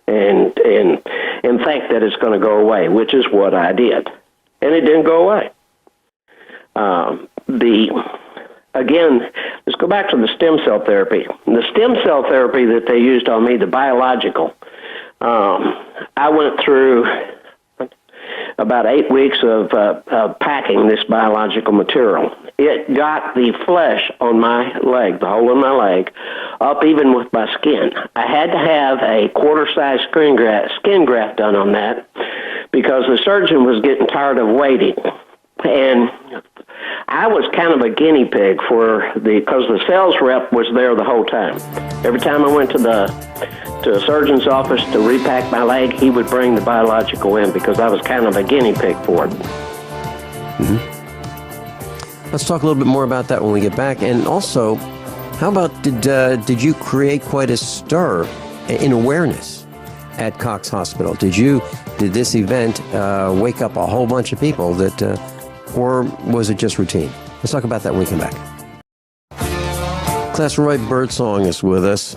and think that it's going to go away, which is what I did, and it didn't go away. Again, let's go back to the stem cell therapy. The stem cell therapy that they used on me, the biological, I went through about 8 weeks of packing this biological material. It got the flesh on my leg, the hole in my leg, up even with my skin. I had to have a quarter-size skin graft done on that because the surgeon was getting tired of waiting. And I was kind of a guinea pig because the sales rep was there the whole time. Every time I went to a surgeon's office to repack my leg, he would bring the biological in because I was kind of a guinea pig for it. Mm-hmm. Let's talk a little bit more about that when we get back. And also, how about did you create quite a stir in awareness at Cox Hospital? Did this event wake up a whole bunch of people or was it just routine? Let's talk about that when we come back. Class, Roy Birdsong is with us.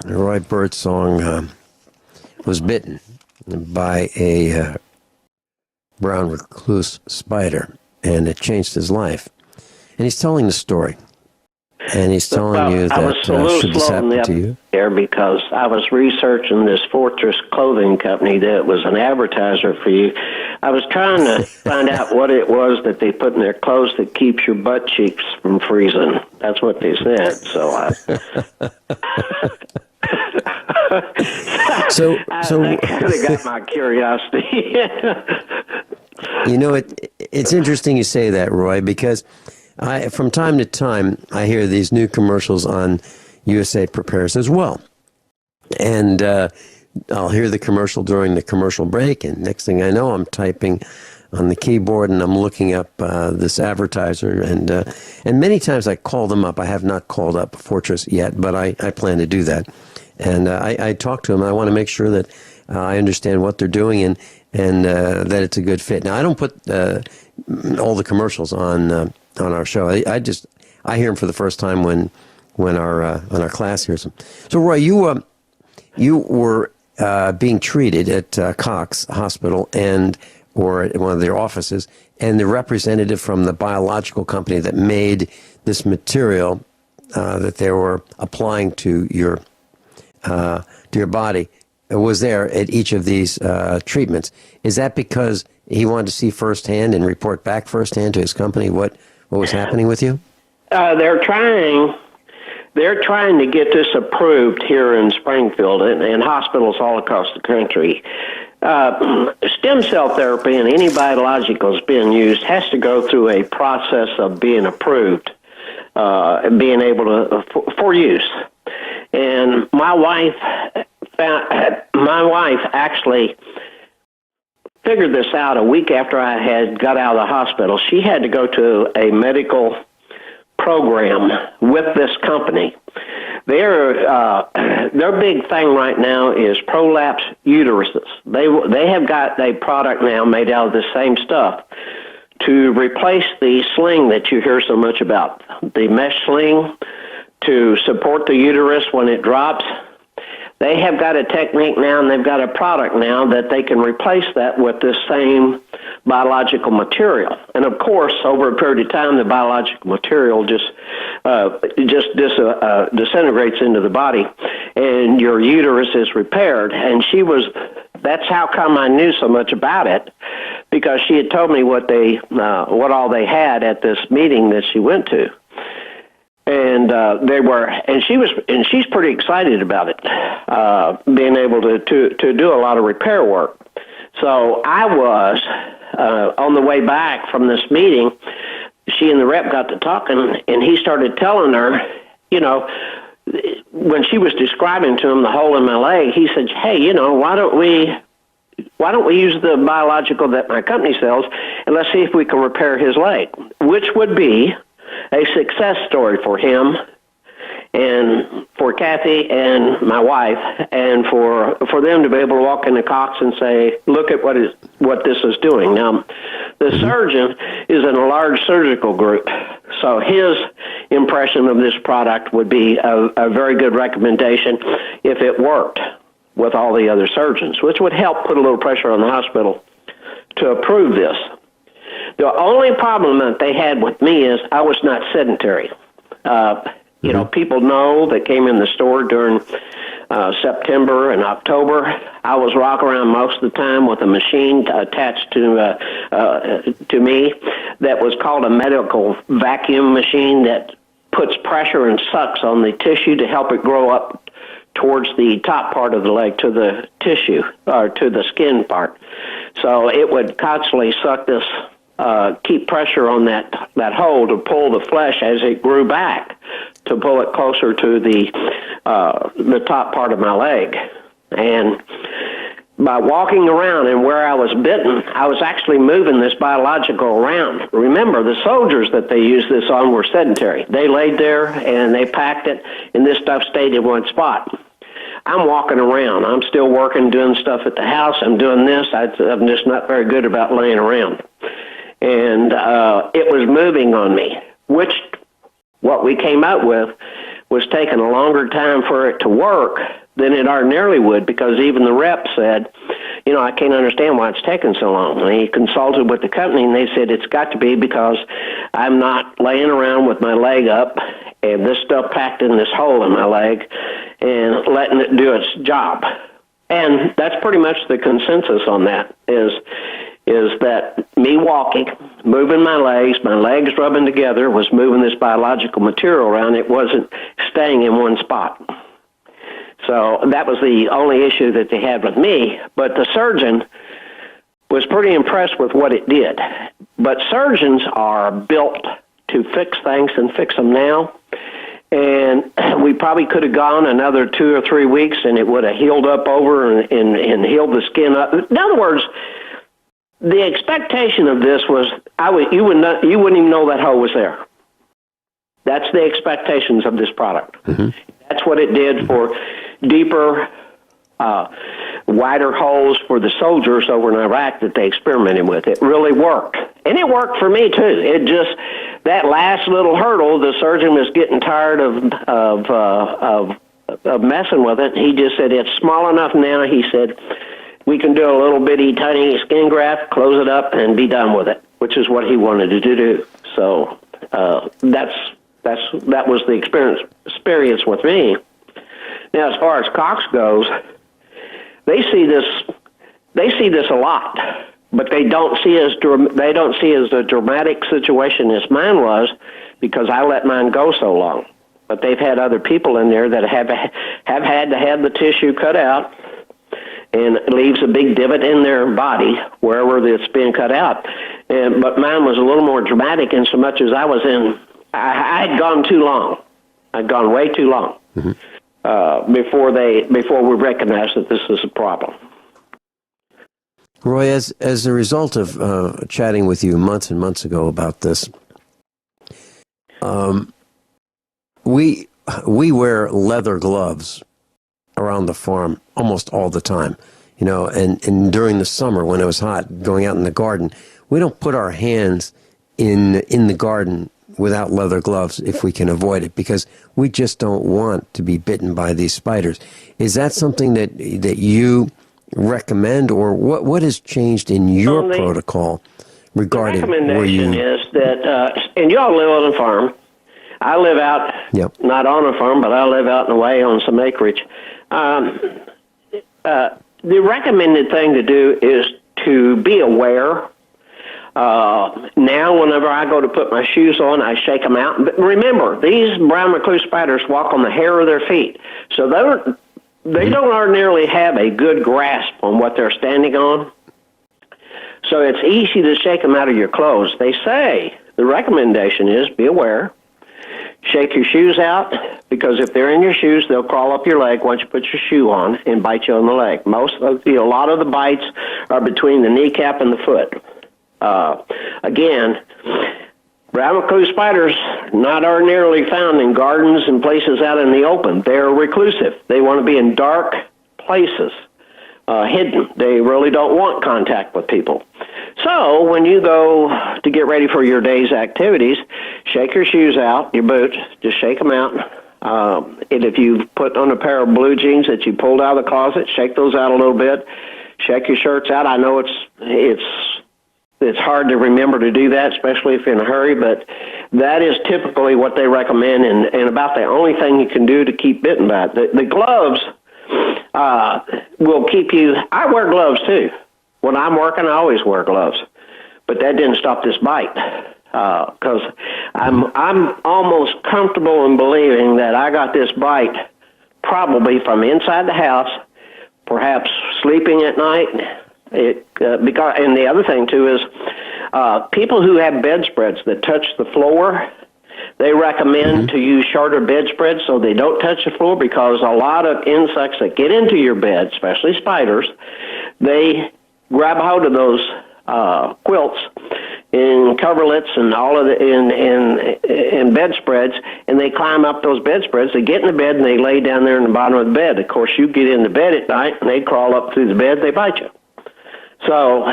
Roy Birdsong was bitten by a brown recluse spider, and it changed his life. And he's telling the story. And he's telling you that should this happen to you? There because I was researching this Fortress clothing company that was an advertiser for you. I was trying to find out what it was that they put in their clothes that keeps your butt cheeks from freezing. That's what they said. So that kind of got my curiosity. You know, it's interesting you say that, Roy, because from time to time I hear these new commercials on, USA prepares as well. And I'll hear the commercial during the commercial break, and next thing I know, I'm typing on the keyboard and I'm looking up this advertiser. And many times I call them up. I have not called up Fortress yet, but I plan to do that. And I talk to them. I want to make sure that I understand what they're doing and that it's a good fit. Now, I don't put all the commercials on our show. I hear them for the first time when our class hears them. So, Roy, you were being treated at Cox Hospital or at one of their offices, and the representative from the biological company that made this material that they were applying to your body was there at each of these treatments. Is that because he wanted to see firsthand and report back firsthand to his company what was happening with you? They're trying to get this approved here in Springfield and hospitals all across the country. Stem cell therapy and any biologicals being used has to go through a process of being approved, being able to for use. And my wife actually figured this out a week after I had got out of the hospital. She had to go to a medical program with this company. Their big thing right now is prolapse uteruses. They have got a product now made out of the same stuff to replace the sling that you hear so much about, the mesh sling to support the uterus when it drops. They have got a technique now, and they've got a product now that they can replace that with this same biological material. And of course, over a period of time, the biological material just disintegrates into the body, and your uterus is repaired. And that's how come I knew so much about it, because she had told me what all they had at this meeting that she went to. And she's pretty excited about it, being able to do a lot of repair work. So I was on the way back from this meeting. She and the rep got to talking, and he started telling her, when she was describing to him the hole in my leg, he said, "Hey, why don't we use the biological that my company sells, and let's see if we can repair his leg," which would be a success story for him and for Kathy and my wife, and for them to be able to walk into Cox and say, "Look at what this is doing." Now, the surgeon is in a large surgical group, so his impression of this product would be a very good recommendation if it worked with all the other surgeons, which would help put a little pressure on the hospital to approve this. The only problem that they had with me is I was not sedentary. People know that came in the store during September and October. I was walking around most of the time with a machine attached to me that was called a medical vacuum machine that puts pressure and sucks on the tissue to help it grow up towards the top part of the leg to the tissue or to the skin part. So it would constantly suck this, keep pressure on that hole to pull the flesh as it grew back, to pull it closer to the top part of my leg. And by walking around and where I was bitten, I was actually moving this biological around. Remember, the soldiers that they used this on were sedentary. They laid there and they packed it, and this stuff stayed in one spot. I'm walking around. I'm still working, doing stuff at the house. I'm doing this. I'm just not very good about laying around. And it was moving on me, which what we came up with was taking a longer time for it to work than it ordinarily would, because even the rep said, I can't understand why it's taking so long. And he consulted with the company, and they said it's got to be because I'm not laying around with my leg up and this stuff packed in this hole in my leg and letting it do its job. And that's pretty much the consensus on that, is that me walking, moving my legs rubbing together, was moving this biological material around. It wasn't staying in one spot. So that was the only issue that they had with me. But the surgeon was pretty impressed with what it did. But surgeons are built to fix things and fix them now. And we probably could have gone another 2 or 3 weeks, and it would have healed up over and healed the skin up. In other words, the expectation of this was you wouldn't even know that hole was there. That's the expectations of this product. Mm-hmm. That's what it did for deeper, wider holes for the soldiers over in Iraq that they experimented with. It really worked. And it worked for me, too. It just, that last little hurdle, the surgeon was getting tired of messing with it. He just said, it's small enough now, he said, we can do a little bitty, tiny skin graft, close it up, and be done with it, which is what he wanted to do. So that was the experience with me. Now, as far as Cox goes, they see this a lot, but they don't see as a dramatic situation as mine was, because I let mine go so long. But they've had other people in there that have had to have the tissue cut out, and it leaves a big divot in their body wherever it's been cut out. But mine was a little more dramatic in so much as I had gone too long. I'd gone way too long. Mm-hmm. Before we recognized that this is a problem. Roy, as a result of chatting with you months and months ago about this, we wear leather gloves around the farm almost all the time, and during the summer when it was hot, going out in the garden, we don't put our hands in the garden without leather gloves if we can avoid it, because we just don't want to be bitten by these spiders. Is that something that you recommend, or what has changed in your protocol regarding where you... The recommendation is that, and you all live on a farm. I live out, not on a farm, but I live out in the way on some acreage. The recommended thing to do is to be aware. Now, whenever I go to put my shoes on, I shake them out. But remember, these brown recluse spiders walk on the hair of their feet, so they don't ordinarily have a good grasp on what they're standing on. So it's easy to shake them out of your clothes. They say the recommendation is be aware, shake your shoes out, because if they're in your shoes, they'll crawl up your leg once you put your shoe on and bite you on the leg. A lot of the bites are between the kneecap and the foot. Again, brown recluse spiders not ordinarily found in gardens and places out in the open. They're reclusive. They want to be in dark places, hidden. They really don't want contact with people. So when you go to get ready for your day's activities, shake your shoes out, your boots, just shake them out. And if you put on a pair of blue jeans that you pulled out of the closet, shake those out a little bit. Shake your shirts out. I know it's hard to remember to do that, especially if you're in a hurry, but that is typically what they recommend, and about the only thing you can do to keep bitten by it. The gloves will keep you... I wear gloves, too. When I'm working, I always wear gloves. But that didn't stop this bite, because I'm almost comfortable in believing that I got this bite probably from inside the house, perhaps sleeping at night. And the other thing too is people who have bedspreads that touch the floor, they recommend to use shorter bedspreads so they don't touch the floor, because a lot of insects that get into your bed, especially spiders, they grab a hold of those quilts and coverlets and all of the in bedspreads, and they climb up those bedspreads. They get in the bed and they lay down there in the bottom of the bed. Of course, you get in the bed at night and they crawl up through the bed. They bite you. So,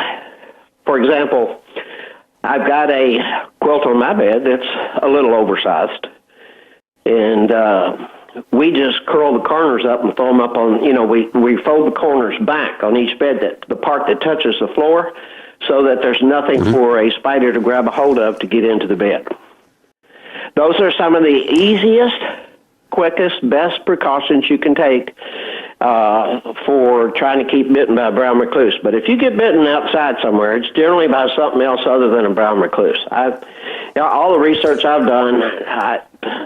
for example, I've got a quilt on my bed that's a little oversized, and we just curl the corners up and throw them up on, we fold the corners back on each bed, that the part that touches the floor, so that there's nothing for a spider to grab a hold of to get into the bed. Those are some of the easiest, quickest, best precautions you can take for trying to keep bitten by a brown recluse. But if you get bitten outside somewhere, it's generally by something else other than a brown recluse. All the research I've done,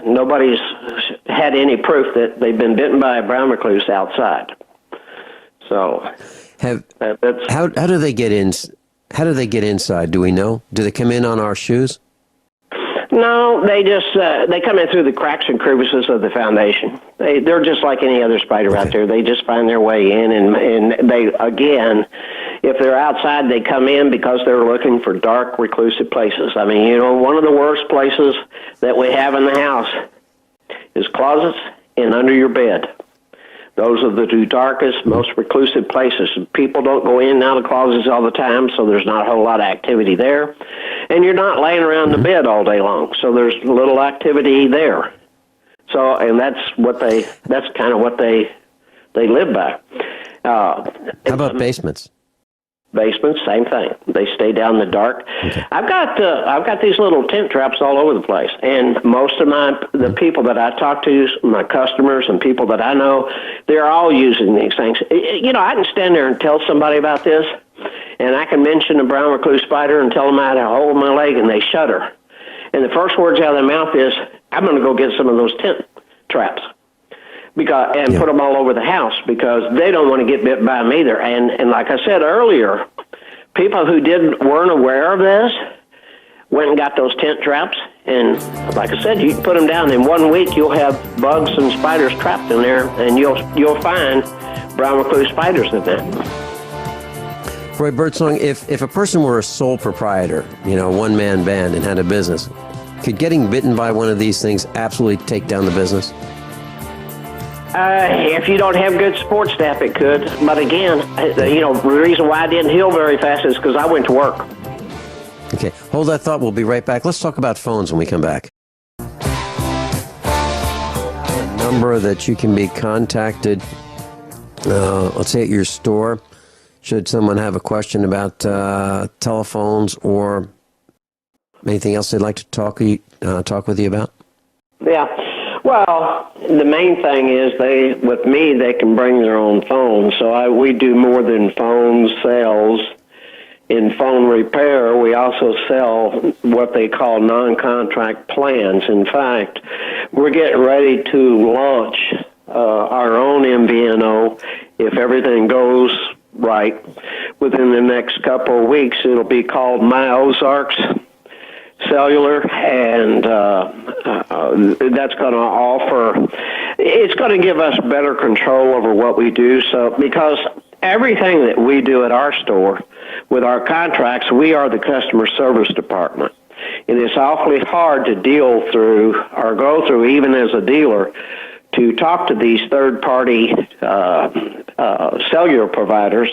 nobody's had any proof that they've been bitten by a brown recluse outside. So, how do they get in? How do they get inside? Do we know? Do they come in on our shoes? No, they just they come in through the cracks and crevices of the foundation. They're just like any other spider out there. They just find their way in, and they, again, if they're outside, they come in because they're looking for dark, reclusive places. I mean, you know, one of the worst places that we have in the house is closets and under your bed. Those are the two darkest, most reclusive places. People don't go in and out of closets all the time, so there's not a whole lot of activity there. And you're not laying around the bed all day long, so there's little activity there. So, and that's kind of what they live by. How about basements? Basements, same thing. They stay down in the dark. Okay. I've got these little tent traps all over the place, and most of the people that I talk to, my customers and people that I know, they're all using these things. You know, I can stand there and tell somebody about this, and I can mention a brown recluse spider and tell them I had a hole in my leg, and they shudder. And the first words out of their mouth is, "I'm going to go get some of those tent traps." Put them all over the house because they don't want to get bit by them either. And like I said earlier, people who weren't aware of this went and got those tent traps. And like I said, you put them down. In 1 week, you'll have bugs and spiders trapped in there, and you'll find brown recluse spiders in there. Roy Birdsong, if a person were a sole proprietor, you know, one-man band and had a business, could getting bitten by one of these things absolutely take down the business? If you don't have good support staff, it could. But again, you know, the reason why I didn't heal very fast is because I went to work. Okay, hold that thought. We'll be right back. Let's talk about phones when we come back. A number that you can be contacted, let's say at your store, should someone have a question about telephones or anything else they'd like to talk with you about? Yeah. Well, the main thing is with me, they can bring their own phone. So we do more than phone sales. In phone repair, we also sell what they call non-contract plans. In fact, we're getting ready to launch our own MVNO. If everything goes right within the next couple of weeks, it'll be called My Ozarks Cellular, and that's going to offer, it's going to give us better control over what we do. So, because everything that we do at our store with our contracts, we are the customer service department. And it's awfully hard to deal through or go through, even as a dealer, to talk to these third-party cellular providers,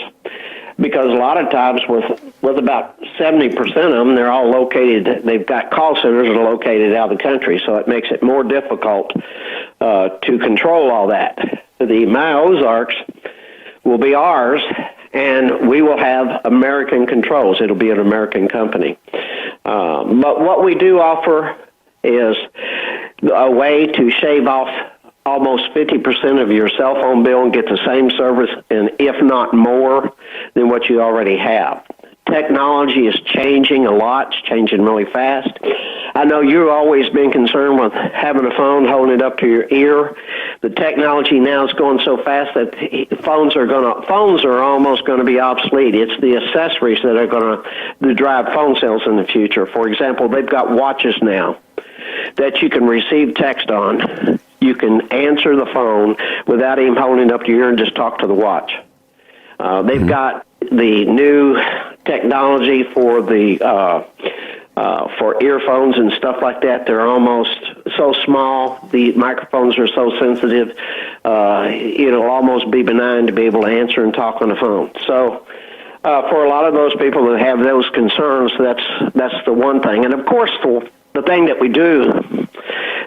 because a lot of times with about 70% of them, they're all located, they've got call centers that are located out of the country, so it makes it more difficult to control all that. The My Ozarks will be ours, and we will have American controls. It'll be an American company. But what we do offer is a way to shave off almost 50% of your cell phone bill and get the same service, and if not more, than what you already have. Technology is changing a lot. It's changing really fast. I know you've always been concerned with having a phone, holding it up to your ear. The technology now is going so fast that phones are almost going to be obsolete. It's the accessories that are going to drive phone sales in the future. For example, they've got watches now that you can receive text on. You can answer the phone without even holding it up to your ear and just talk to the watch. They've got the new technology for for earphones and stuff like that. They're almost so small. The microphones are so sensitive. It'll almost be benign to be able to answer and talk on the phone. So for a lot of those people that have those concerns, that's the one thing. And of course, the thing that we do,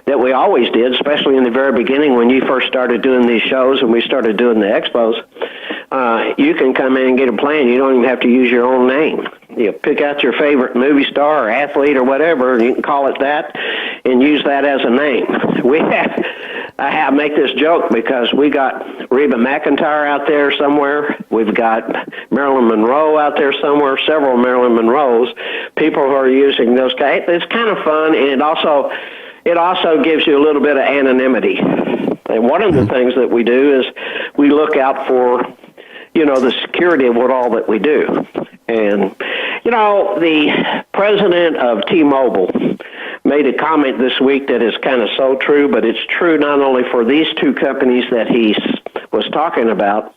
that we always did, especially in the very beginning when you first started doing these shows and we started doing the expos, you can come in and get a plan. You don't even have to use your own name. You pick out your favorite movie star or athlete or whatever, and you can call it that and use that as a name. I make this joke because we got Reba McEntire out there somewhere. We've got Marilyn Monroe out there somewhere, several Marilyn Monroes. People who are using those guys. It's kind of fun, and it also gives you a little bit of anonymity. And one of the things that we do is we look out for, the security of all that we do. And, the president of T-Mobile made a comment this week that is kind of so true, but it's true not only for these two companies that he was talking about.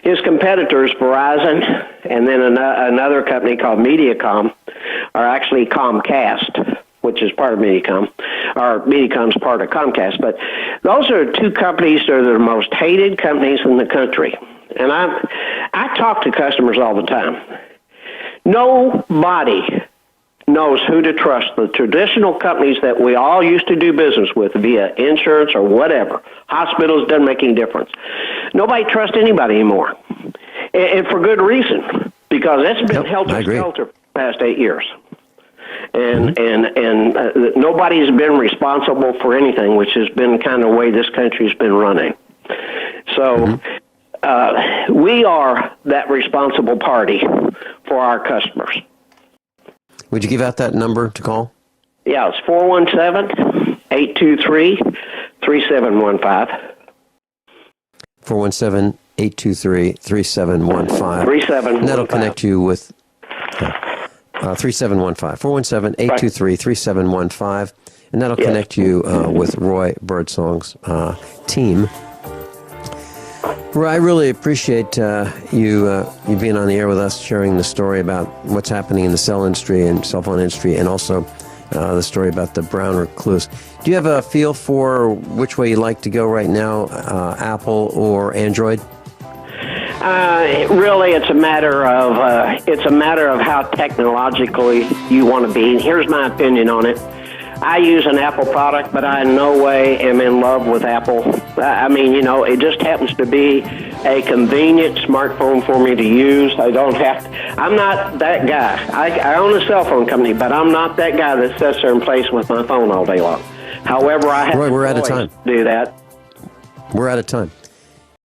His competitors, Verizon, and then another company called Mediacom, are actually Comcast, which is part of Mediacom, or Mediacom's part of Comcast. But those are two companies that are the most hated companies in the country. And I talk to customers all the time. Nobody knows who to trust. The traditional companies that we all used to do business with via insurance or whatever, hospitals, doesn't make any difference. Nobody trusts anybody anymore. And for good reason, because it's been helter-skelter for the past 8 years. And nobody's been responsible for anything, which has been kind of the way this country's been running. So we are that responsible party for our customers. Would you give out that number to call? Yeah, it's 417-823-3715. 417-823-3715. And that'll connect you with 3715. 417-823-3715. And that'll connect you with Roy Birdsong's team. Roy, I really appreciate you being on the air with us, sharing the story about what's happening in the cell industry and cell phone industry, and also the story about the brown recluse. Do you have a feel for which way you like to go right now, Apple or Android? Really, it's a matter of how technologically you want to be. And here's my opinion on it. I use an Apple product, but I in no way am in love with Apple. I mean, it just happens to be a convenient smartphone for me to use. I'm not that guy. I own a cell phone company, but I'm not that guy that sits there and plays with my phone all day long. However, I have Roy, we're out of time. to do that. We're out of time.